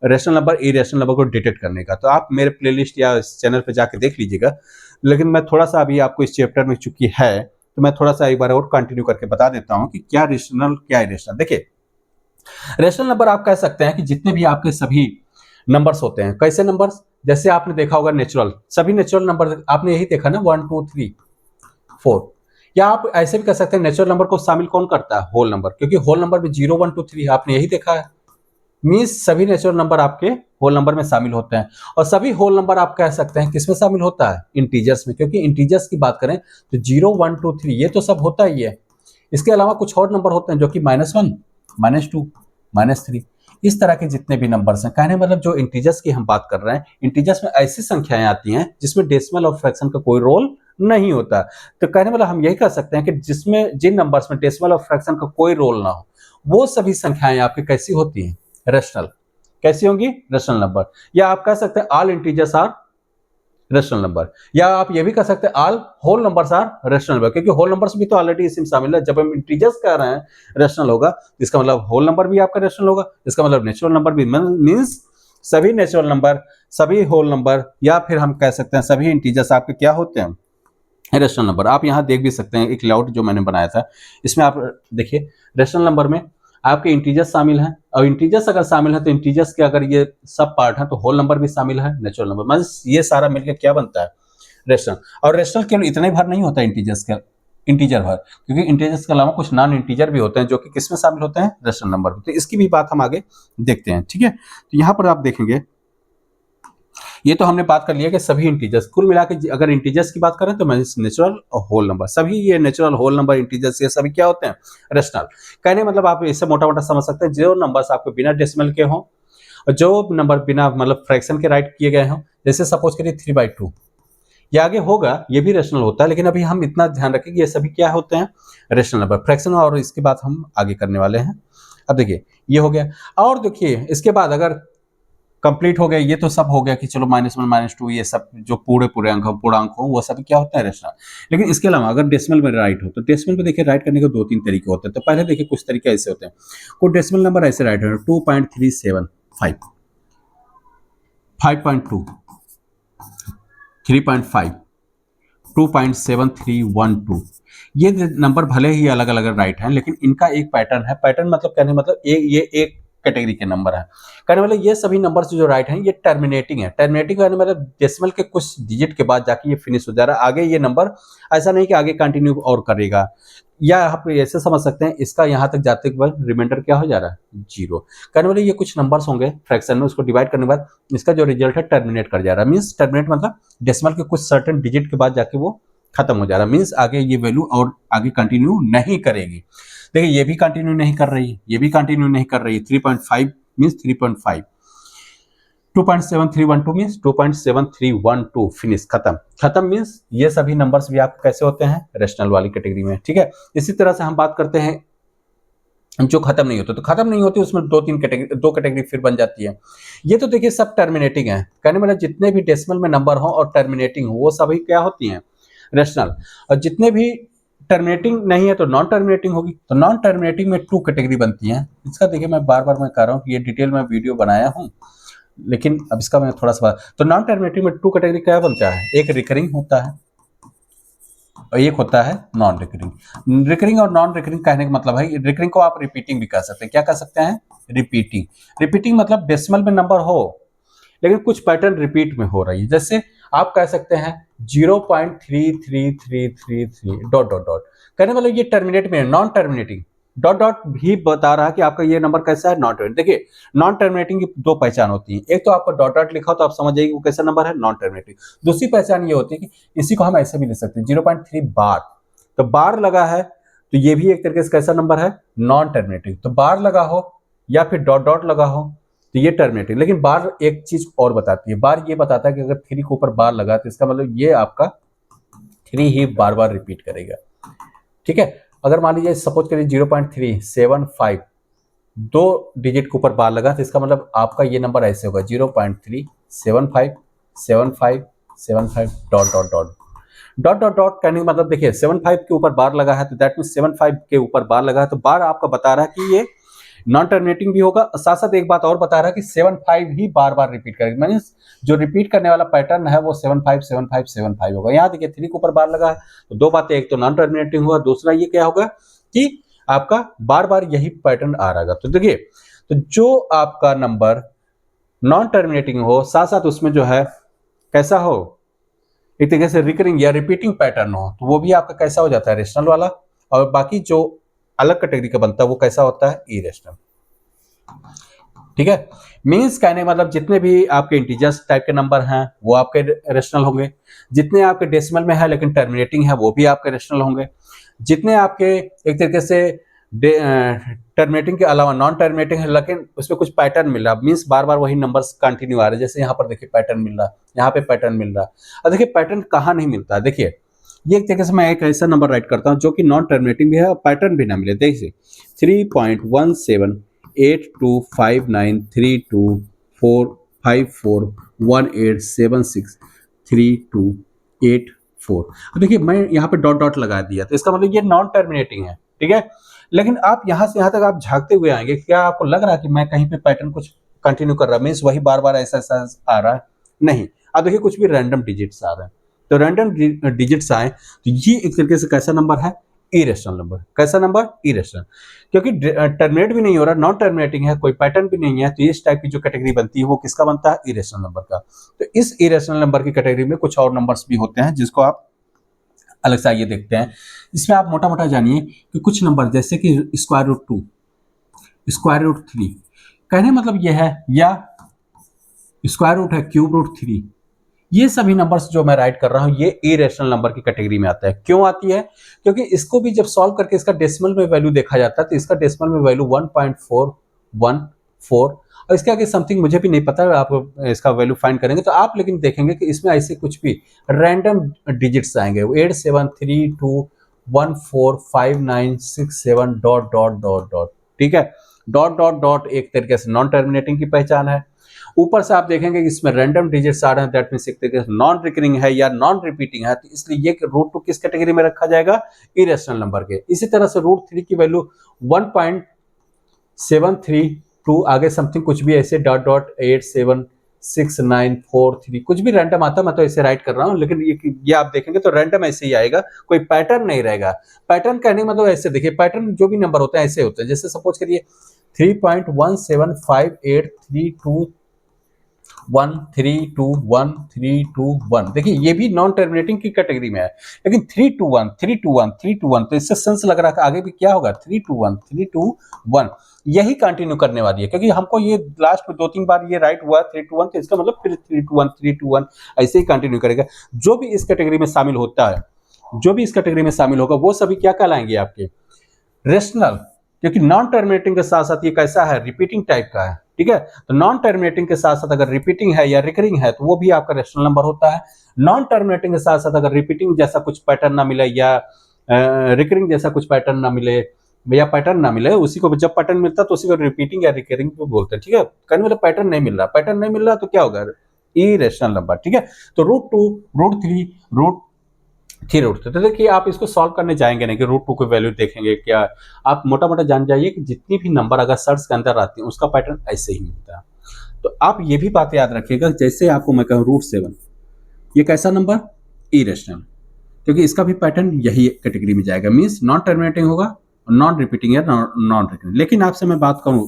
rational number irrational number को डिटेक्ट करने का, तो आप मेरे प्लेलिस्ट या इस चैनल पे जाके देख लीजिएगा, लेकिन मैं थोड़ा सा अभी आपको इस चैप्टर में चुकी है तो मैं थोड़ा सा एक बार और कंटिन्यू करके बता देता हूं कि क्या रेशनल क्या इरेशनल। देखिए रेशनल नंबर आप कह सकते हैं कि जितने भी आपके सभी नंबर्स होते हैं, कैसे नंबर्स, जैसे आपने देखा होगा नेचुरल, सभी नेचुरल नंबर आपने यही देखा ना 1 2 3 4, या आप ऐसे भी कह सकते हैं नेचुरल नंबर को शामिल कौन करता है, होल नंबर, क्योंकि होल नंबर में 0 1 2 3 आपने यही देखा है, मीन्स सभी नेचुरल नंबर आपके होल नंबर में शामिल होते हैं। और सभी होल नंबर आप कह सकते हैं किसमें शामिल होता है, इंटीजर्स में, क्योंकि इंटीजर्स की बात करें तो 0 1 2 3 ये तो सब होता ही है, इसके अलावा कुछ और नंबर होते हैं जो कि -1 -2 -3 इस तरह के जितने भी नंबर्स हैं, कहने मतलब जो इंटीजर्स की हम बात कर रहे हैं, इंटीजर्स में ऐसी संख्याएं आती हैं जिसमें डेसिमल और फ्रैक्शन का कोई रोल नहीं होता, तो कहने मतलब हम यही कह सकते हैं कि जिसमें जिन नंबर्स में डेसिमल और फ्रैक्शन का कोई रोल ना हो वो सभी संख्याएं आपकी कैसी होती हैं, रेशनल। कैसी होंगी, रेशनल नंबर। या आप कह सकते हैं all integers are rational number, या आप ये भी कह सकते हैं all whole numbers are rational number, क्योंकि होल नंबर्स भी तो ऑलरेडी इसमें शामिल है। जब हम इंटीजर्स कह रहे हैं रेशनल होगा, इसका मतलब होल नंबर भी आपका रेशनल होगा, इसका मतलब नेचुरल नंबर भी, मींस सभी नेचुरल नंबर, सभी होल नंबर, या फिर हम कह सकते हैं सभी इंटीजर्स आपके क्या होते हैं, रेशनल नंबर। आप यहाँ देख भी सकते हैं एक लेआउट जो मैंने बनाया था, इसमें आप देखिए रेशनल नंबर में आपके इंटीजर्स शामिल हैं, और इंटीजर्स अगर शामिल है तो इंटीजर्स के अगर ये सब पार्ट है तो होल नंबर भी शामिल है, नेचुरल नंबर, मतलब ये सारा मिलकर क्या बनता है, रेशनल। और रेशनल केवल इतने भर नहीं होता इंटीजर्स के, इंटीजर भर, क्योंकि इंटीजर्स के अलावा कुछ नॉन इंटीजर भी होते हैं जो कि किसमें शामिल होते हैं, रेशनल नंबर में। तो इसकी भी बात हम आगे देखते हैं। ठीक है, तो यहाँ पर आप देखेंगे ये तो हमने बात कर लिया कि सभी इंटीजर्स, कुल मिला के अगर इंटीजर्स की बात करें तो नेचुरल और होल नंबर, सभी ये नेचुरल होल नंबर इंटीजर्स ये सभी क्या होते हैं, रेशनल। कहने मतलब आप इससे मोटा मोटा समझ सकते हैं जो नंबर्स आपके बिना डेसिमल के हों और जो नंबर बिना मतलब फ्रैक्शन के राइट किए गए हों, जैसे सपोज करिए 3/2, ये आगे होगा, ये भी रेशनल होता है, लेकिन अभी हम इतना ध्यान रखें कि ये सभी क्या होते हैं, रेशनल नंबर। फ्रैक्शन और इसके बाद हम आगे करने वाले हैं। अब देखिए ये हो गया, और देखिए इसके बाद अगर कंप्लीट हो गया, ये तो सब हो गया कि चलो -1 -2 ये सब जो पूरे अंक पूर्णांक हो वो सब क्या होता है, रेशनल। लेकिन इसके अलावा अगर डेसिमल में राइट हो तो डेसिमल में देखिए राइट करने के 2-3 तरीके होते हैं। तो पहले देखिए कुछ तरीके ऐसे होते हैं, कोई डेसिमल नंबर ऐसे राइट है 2.375, 5.2, 3.5, 2.7312, ये नंबर भले ही अलग अलग राइट हैं लेकिन इनका एक पैटर्न है। पैटर्न मतलब कहने मतलब ये एक कैटेगरी के नंबर हैं। कहने वाले ये सभी नंबर जो राइट हैं ये टर्मिनेटिंग है। टर्मिनेटिंग कहने मतलब डेसिमल के कुछ डिजिट के बाद जाके ये फिनिश हो जा रहा है। आगे ये नंबर ऐसा नहीं कि आगे कंटिन्यू और करेगा, या आप ऐसे समझ सकते हैं इसका यहाँ तक जाते के बाद रिमाइंडर क्या हो जा रहा है, 0। कहने वाले ये कुछ नंबर्स होंगे फ्रैक्शन में, उसको डिवाइड करने के बाद इसका जो रिजल्ट है टर्मिनेट कर जा रहा है। मीन्स टर्मिनेट मतलब डेसिमल के कुछ सर्टेन डिजिट के बाद जाके वो खत्म हो जा रहा है। मीन्स आगे ये वैल्यू और आगे कंटिन्यू नहीं करेगी। देखिए ये भी कंटिन्यू नहीं कर रही, ये भी कंटिन्यू नहीं कर रही। 3.5 मीन्स 3.5, 2.7312 मीन्स 2.7312 फिनिश, खत्म मीन्स ये सभी नंबर्स भी आपके कैसे होते हैं, रेशनल वाली कैटेगरी में। ठीक है, इसी तरह से हम बात करते हैं जो खत्म नहीं होते, तो खत्म नहीं होती उसमें दो कैटेगरी फिर बन जाती है। ये तो देखिए सब टर्मिनेटिंग है, कहने मतलब जितने भी डेसिमल में नंबर हो और टर्मिनेटिंग हो वो सभी क्या होती हैं, रेशनल। और जितने भी टर्मिनेटिंग नहीं है तो नॉन टर्मिनेटिंग होगी। तो नॉन टर्मिनेटिंग में 2 कैटेगरी बनती हैं। इसका देखिए मैं बार बार मैं कह रहा हूँ कि ये डिटेल में वीडियो बनाया हूँ, लेकिन अब इसका मैं थोड़ा सा तो नॉन टर्मिनेटिंग में 2 कैटेगरी क्या बनता है, एक रिकरिंग होता है और एक होता है नॉन रिकरिंग। रिकरिंग और नॉन रिकरिंग कहने का मतलब है, रिकरिंग को आप रिपीटिंग भी कह सकते हैं। क्या कह सकते हैं, रिपीटिंग मतलब डेसिमल में नंबर हो लेकिन कुछ पैटर्न रिपीट में हो रही है। जैसे आप कह सकते हैं 0.3333 डॉट डॉट डॉट, कहने वाले ये टर्मिनेट में नॉन टर्मिनेटिंग, डॉट डॉट भी बता रहा है कि आपका ये नंबर कैसा है, नॉन टर्मिनेटिंग। देखिए नॉन टर्मिनेटिंग की 2 पहचान होती है, एक तो आपका डॉट डॉट लिखा हो तो आप समझ जाइए वो कैसा नंबर है, नॉन टर्मिनेटिंग। दूसरी पहचान ये होती है कि इसी को हम ऐसे भी लिख सकते हैं 0.3 बार, तो बार लगा है तो ये भी एक तरीके से कैसा नंबर है, नॉन टर्मिनेटिंग। तो बार लगा हो या फिर डॉट डॉट लगा हो तो ये टर्मिनेटिंग। लेकिन बार एक चीज और बताती है, बार ये बताता है कि अगर 3 के ऊपर बार लगा तो इसका मतलब ये आपका 3 ही बार बार रिपीट करेगा। ठीक है, अगर मान लीजिए सपोज करिए 0.375 2 डिजिट के ऊपर बार लगा तो इसका मतलब आपका ये नंबर ऐसे होगा 0.3757575 dot dot dot dot dot dot कहने का मतलब देखिए 75 के ऊपर बार लगा है तो दैट मीन 75 के ऊपर बार लगा है तो बार आपका बता रहा है कि ये नॉन टर्मिनेटिंग भी होगा। साथ साथ एक बात और बता रहा है कि 75 ही बार बार रिपीट करेगा, मीन जो रिपीट करने वाला पैटर्न है वो 757575 होगा। यहाँ देखिए 3 के ऊपर बार लगा है तो 2 बातें, एक तो नॉन टर्मिनेटिंग होगा, दूसरा ये क्या होगा कि आपका बार बार यही पैटर्न आ रहा है। तो देखिए तो जो आपका नंबर नॉन टर्मिनेटिंग हो साथ साथ उसमें जो है कैसा हो, एक तरीके से रिकरिंग या रिपीटिंग पैटर्न हो तो वो भी आपका कैसा हो जाता है, रेशनल वाला। और बाकी जो अलग कैटेगरी का बनता है वो कैसा होता है, इरेशनल। ठीक है, मींस कहने मतलब जितने भी आपके इंटीजर्स टाइप के नंबर हैं वो आपके रेशनल होंगे, जितने आपके डेसिमल में है लेकिन टर्मिनेटिंग है वो भी आपके रेशनल होंगे, जितने आपके एक तरीके से टर्मिनेटिंग के अलावा नॉन टर्मिनेटिंग है लेकिन उसमें कुछ पैटर्न मिल रहा, मींस बार बार वही नंबर्स कंटिन्यू आ रहे हैं। जैसे यहाँ पर देखिए पैटर्न मिल रहा, यहाँ पे पैटर्न मिल रहा। और देखिए पैटर्न कहाँ नहीं मिलता है, देखिए ये एक तरीके से मैं एक ऐसा नंबर राइट करता हूँ जो कि नॉन टर्मिनेटिंग भी है और पैटर्न भी ना मिले। देखिए 3.1782554187632884। अब देखिए मैं यहाँ पे डॉट डॉट लगा दिया तो इसका मतलब ये नॉन टर्मिनेटिंग है। ठीक है, लेकिन आप यहाँ से यहाँ तक आप झांकते हुए आएंगे, क्या आपको लग रहा है कि मैं कहीं पे पैटर्न कुछ कंटिन्यू कर रहा है, मीन्स वही बार बार ऐसा ऐसा आ रहा है, नहीं। अब देखिए कुछ भी रैंडम डिजिट्स आ रहे हैं, तो रैंडम डिजिट्स आए तो ये एक तरीके से कैसा नंबर है, इरेशनल नंबर। कैसा नंबर, इरेशनल, क्योंकि टर्मिनेट भी नहीं हो रहा, नॉन टर्मिनेटिंग है, कोई पैटर्न भी नहीं है, तो इस टाइप की जो कैटेगरी बनती है वो किसका बनता है, इरेशनल नंबर का। तो इस इरेशनल नंबर की कैटेगरी में कुछ और नंबर्स भी होते हैं जिसको आप अलग से आइए देखते हैं। इसमें आप मोटा मोटा जानिए कि कुछ नंबर जैसे कि स्क्वायर रूट 2, स्क्वायर रूट 3, कहने मतलब यह है, या स्क्वायर रूट है क्यूब रूट 3, ये सभी नंबर्स जो मैं राइट कर रहा हूं ये इरेशनल नंबर की कैटेगरी में आता है। क्यों आती है, क्योंकि इसको भी जब सॉल्व करके इसका डेसिमल में वैल्यू देखा जाता है तो इसका डेसिमल में वैल्यू 1.414 और इसके आगे समथिंग मुझे भी नहीं पता, आप इसका वैल्यू फाइंड करेंगे तो आप लेकिन देखेंगे कि इसमें ऐसे कुछ भी रैंडम डिजिट्स आएंगे 8732145967 डॉट डॉट डॉट डॉट। ठीक है, डॉट डॉट डॉट एक तरीके से नॉन टर्मिनेटिंग की पहचान है। ऊपर से आप देखेंगे कि इसमें रैंडम डिजिट्स आ रहे हैं, दैट मींस एक तरीके से नॉन रिकरिंग है या नॉन रिपीटिंग है, तो इसलिए ये रूट 2 किस कैटेगरी में रखा जाएगा, इरेशनल नंबर के। इसी तरह से रूट 3 की वैल्यू 1.732 आगे समथिंग कुछ भी ऐसे डॉट डॉट 876943 कुछ भी रैंडम आता है, मैं तो ऐसे राइट कर रहा हूं, लेकिन ये आप देखेंगे तो रैंडम ऐसे ही आएगा, कोई पैटर्न नहीं रहेगा। पैटर्न कहने मतलब ऐसे देखिए पैटर्न जो भी नंबर होते हैं ऐसे होते हैं, जैसे सपोज करिए 3.1758321321 देखिए ये भी नॉन टर्मिनेटिंग की कैटेगरी में है, लेकिन 321 तो इससे सेंस लग रहा है कि आगे भी क्या होगा 321 यही कंटिन्यू करने वाली है, क्योंकि हमको ये लास्ट में 2-3 बार ये राइट हुआ 321, तो इसका मतलब फिर 321 ऐसे ही कंटिन्यू करेगा। जो भी इस कैटेगरी में शामिल होता है, जो भी इस कैटेगरी में शामिल होगा वो सभी क्या कहलाएंगे आपके रेशनल, क्योंकि नॉन टर्मिनेटिंग के साथ साथ ये कैसा है रिपीटिंग टाइप का है, ठीक है। तो नॉन टर्मिनेटिंग के साथ साथ अगर रिपीटिंग है या रिकरिंग है तो वो भी आपका रेशनल नंबर होता है। नॉन टर्मिनेटिंग के साथ साथ अगर रिपीटिंग जैसा कुछ पैटर्न ना मिले या रिकरिंग जैसा कुछ पैटर्न ना मिले या पैटर्न ना मिले, उसी को जब पैटर्न मिलता है तो उसी को रिपीटिंग या रिकरिंग बोलते हैं, ठीक है। कहने वाला पैटर्न नहीं मिल रहा तो क्या होगा इरेशनल नंबर, ठीक है। तो √2 √3 √3 √3 तो देखिए आप इसको सॉल्व करने जाएंगे नहीं कि √2 की वैल्यू देखेंगे क्या, आप मोटा मोटा जान जाइए कि जितनी भी नंबर अगर सर्च के अंदर आती है उसका पैटर्न ऐसे ही मिलता है। तो आप ये भी बात याद रखिएगा, जैसे आपको मैं कहूँ √7 ये कैसा नंबर इरेशनल, क्योंकि इसका भी पैटर्न यही कैटेगरी में जाएगा, मींस नॉन टर्मिनेटिंग होगा, नॉन रिपीटिंग या नॉन रिकरिंग। लेकिन आपसे मैं बात करूं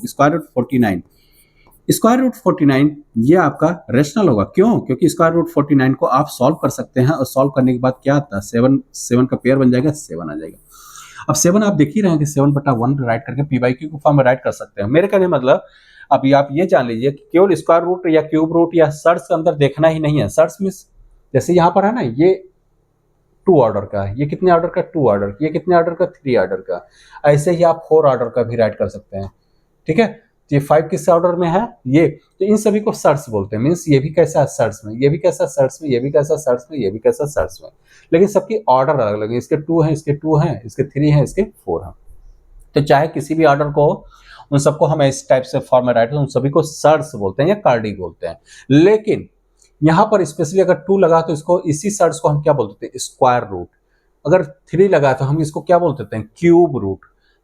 √49 ये आपका रेशनल होगा, क्यों? क्योंकि √49 को आप सॉल्व कर सकते हैं और सॉल्व करने के बाद क्या आता है 7 का पेयर बन जाएगा, 7 आ जाएगा। अब 7 आप देख ही रहे हैं कि 7/1 राइट करके p/q के फॉर्म में राइट कर सकते हैं। मेरे कहने मतलब अभी आप ये जान लीजिए कि केवल स्क्वायर रूट या क्यूब रूट या सर्च के अंदर देखना ही नहीं है। सर्च में जैसे यहाँ पर है ना, ये 2 ऑर्डर का है, ये कितने ऑर्डर का 2 ऑर्डर, ये कितने ऑर्डर का 3 ऑर्डर का, ऐसे ही आप 4 ऑर्डर का भी राइट कर सकते हैं, ठीक है। ये 5 किस ऑर्डर में है, ये तो इन सभी को सर्च बोलते हैं, मींस ये भी कैसा है सर्च में, ये भी कैसा सर्च में, ये भी कैसा सर्च में, ये भी कैसा सर्च में, लेकिन सबकी ऑर्डर अलग अलग है। इसके 2 हैं, इसके 2 हैं, इसके 3 हैं, इसके 4 हैं। तो चाहे किसी भी ऑर्डर को उन सबको हम इस टाइप से फॉर्म में राइट, उन सभी को सर्च बोलते हैं या कार्डी बोलते हैं। लेकिन यहाँ पर स्पेशली अगर 2 लगा तो इसको इसी सर्च को हम क्या बोलते थे स्क्वायर रूट, अगर 3 लगा तो हम इसको क्या बोलते हैं क्यूब रूट,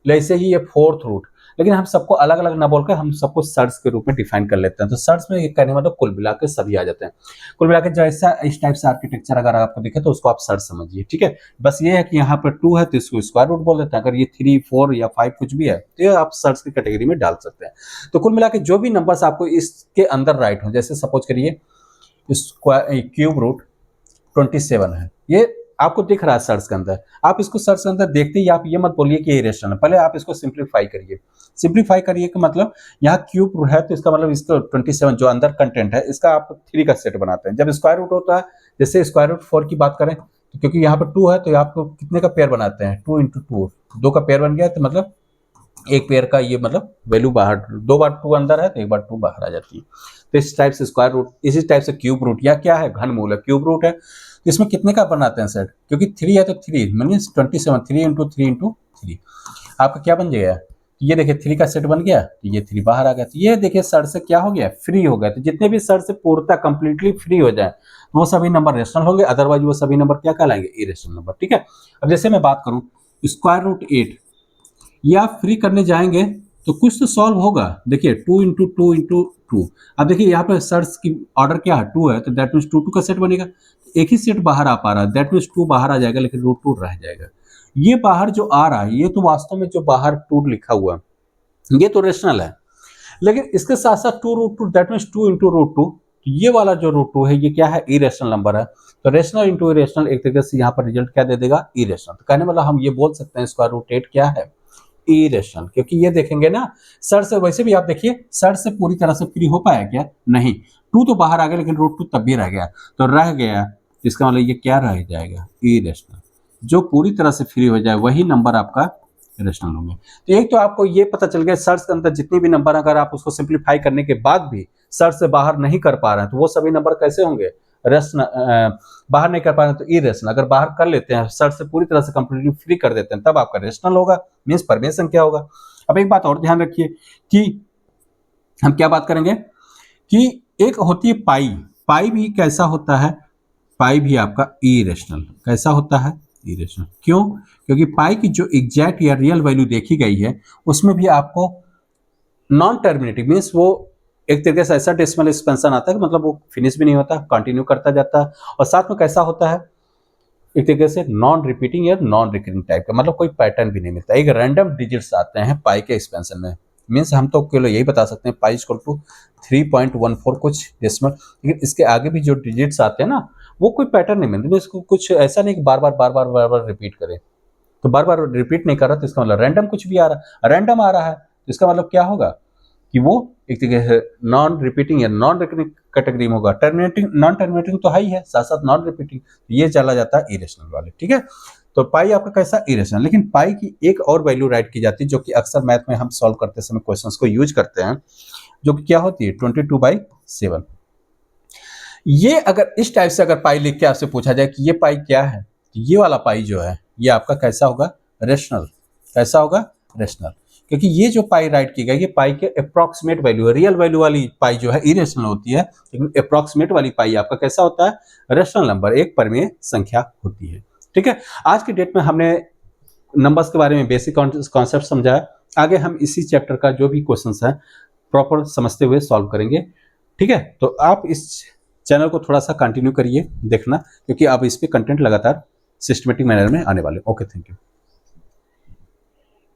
ऐसे ही ये 4th रूट। लेकिन हम सबको अलग अलग ना बोलकर हम सबको सर्च के रूप में डिफाइन कर लेते हैं। तो सर्च में ये कहने मतलब कुल मिला के सभी आ जाते हैं। कुल मिला के जैसा इस टाइप से आर्किटेक्चर अगर आपको दिखे तो उसको आप सर्च समझिए, ठीक है। बस ये है कि यहाँ पर 2 है तो इसको स्क्वायर रूट बोल देते हैं, अगर ये 3 4 या 5 कुछ भी है तो ये आप सर्च की कैटेगरी में डाल सकते हैं। तो कुल मिला के जो भी नंबर्स आपको इसके अंदर राइट हो, जैसे सपोज करिए क्यूब रूट 27 है, ये आपको दिख रहा है सर्च के अंदर, आप इसको सर्च के अंदर देखते ही आप ये मत बोलिए कि ये इरेशनल है, पहले आप इसको सिंप्लीफाई करिए कि मतलब यहाँ क्यूब है तो इसका मतलब इसका 27 जो अंदर कंटेंट है इसका आप 3 का सेट बनाते हैं। जब स्क्वायर रूट होता है, जैसे स्क्वायर रूट 4 की बात करें तो क्योंकि यहाँ पर 2 है तो आपको कितने का पेयर बनाते हैं 2 × 2, 2 का पेयर बन गया तो मतलब एक पेयर का ये मतलब वैल्यू बाहर, 2 बार 2 अंदर है तो 1 बार 2 बाहर आ जाती है। तो इस टाइप से स्क्वायर रूट, इसी टाइप से क्यूब रूट या क्या है घनमूल है, क्यूब रूट है तो इसमें कितने का बनाते हैं सेट, क्योंकि 3 है तो 3 मीन्स 27, 3 × 3 × 3 आपका क्या बन जाएगा, ये देखिए 3 का सेट बन गया तो ये 3 बाहर आ गया, तो ये देखिए सर से क्या हो गया फ्री हो गया। तो जितने भी सर से पूर्णता कंप्लीटली फ्री हो जाए वो सभी नंबर रेशनल होंगे, अदरवाइज वो सभी नंबर क्या कहलाएंगे इरेशनल नंबर, ठीक है। अब जैसे मैं बात करूं √8 ये आप फ्री करने जाएंगे तो कुछ तो सॉल्व होगा। देखिए 2 × 2 × 2, अब देखिए यहाँ पर सर्च की ऑर्डर क्या है 2 है तो दैट मीन्स 2 का सेट बनेगा, एक ही सेट बाहर आ पा रहा है दैट मीन्स 2 बाहर आ जाएगा लेकिन √2 रह जाएगा। ये बाहर जो आ रहा है ये तो वास्तव में जो बाहर 2 लिखा हुआ है ये तो रेशनल है, लेकिन इसके साथ साथ 2√2 दैट मीन्स 2 × √2, ये वाला जो √2 है ये क्या है इरेशनल नंबर है। तो रेशनल इंटू इरेशनल एक तरीके से यहाँ पर रिजल्ट क्या दे देगा इरेशनल। तो कहने वाला हम ये बोल सकते हैं √8 क्या है इरेशनल, क्योंकि ये देखेंगे ना सर से, वैसे भी आप देखिए सर से पूरी तरह से फ्री हो पाया क्या, नहीं 2 तो बाहर आ गया लेकिन √2 तब भी रह गया, तो रह गया इसका मतलब ये क्या रह जाएगा इरेशनल। जो पूरी तरह से फ्री हो जाए वही नंबर आपका रेशनल होंगे। तो एक तो आपको ये पता चल गया सर्च के अंदर जितनी भी नंबर अगर आप उसको सिंप्लीफाई करने के बाद भी सर्च से बाहर नहीं कर पा रहे हैं तो वो सभी नंबर कैसे होंगे रेशनल, बाहर नहीं कर पा रहे हैं तो इरेशनल। अगर बाहर कर लेते हैं सर्च से पूरी तरह से कंप्लीटली फ्री कर देते हैं तब आपका रेशनल होगा, मींस परमेय संख्या होगा। अब एक बात और ध्यान रखिए कि हम क्या बात करेंगे कि एक होती है पाई भी कैसा होता है, पाई भी आपका इरेशनल कैसा होता है इरेशनल, क्यों? क्योंकि पाई की जो एग्जैक्ट या रियल वैल्यू देखी गई है उसमें भी आपको नॉन टर्मिनेटिव मीन्स वो एक तरीके से ऐसा डेसिमल एक्सपेंशन आता है कि मतलब वो फिनिश भी नहीं होता, कंटिन्यू करता जाता है, और साथ में कैसा होता है एक तरीके से नॉन रिपीटिंग या नॉन रिकरिंग टाइप का, मतलब कोई पैटर्न भी नहीं मिलता, एक रैंडम डिजिट्स आते हैं पाई के एक्सपेंशन में, मीन्स हम तो केवल यही बता सकते हैं पाई इक्वल टू 3.14 कुछ डेसिमल, लेकिन इसके आगे भी जो डिजिट्स आते हैं ना वो कोई पैटर्न नहीं मिलता, इसको कुछ ऐसा नहीं कि बार बार रिपीट करें। तो बार बार रिपीट नहीं कर रहा तो इसका मतलब रैंडम कुछ भी आ रहा, रैंडम आ रहा है तो इसका मतलब क्या होगा कि वो एक तरीके से नॉन रिपीटिंग या नॉन रिकरिंग कैटेगरी में होगा। टर्मिनेटिंग नॉन टर्मिनेटिंग तो है ही है, साथ साथ नॉन रिपीटिंग, ये चला जाता है इरेशनल वाले। ठीक है, तो पाई आपका कैसा इरेशनल। लेकिन पाई की एक और वैल्यू राइट की जाती है जो कि अक्सर मैथ में हम सॉल्व करते समय क्वेश्चंस को यूज करते हैं, जो कि क्या होती है 22/7। ये अगर इस टाइप से अगर पाई लिख के आपसे पूछा जाए कि ये पाई क्या है, तो ये वाला पाई जो है ये आपका कैसा होगा, रेशनल। कैसा होगा, रेशनल, क्योंकि ये जो पाई राइट की गई ये पाई के अप्रॉक्सीमेट वैल्यू है। रियल वैल्यू वाली पाई जो है इरेशनल होती है, लेकिन अप्रॉक्सीमेट वाली पाई आपका कैसा होता है, रेशनल नंबर, एक परिमेय संख्या होती है। ठीक है, आज की डेट में हमने नंबर्स के बारे में बेसिक कॉन्सेप्ट समझाया। आगे हम इसी चैप्टर का जो भी क्वेश्चंस है प्रॉपर समझते हुए सॉल्व करेंगे। ठीक है, तो आप इस चैनल को थोड़ा सा कंटिन्यू करिए देखना, क्योंकि आप इस पे कंटेंट लगातार सिस्टमेटिक मैनर में आने वाले। Okay, thank you.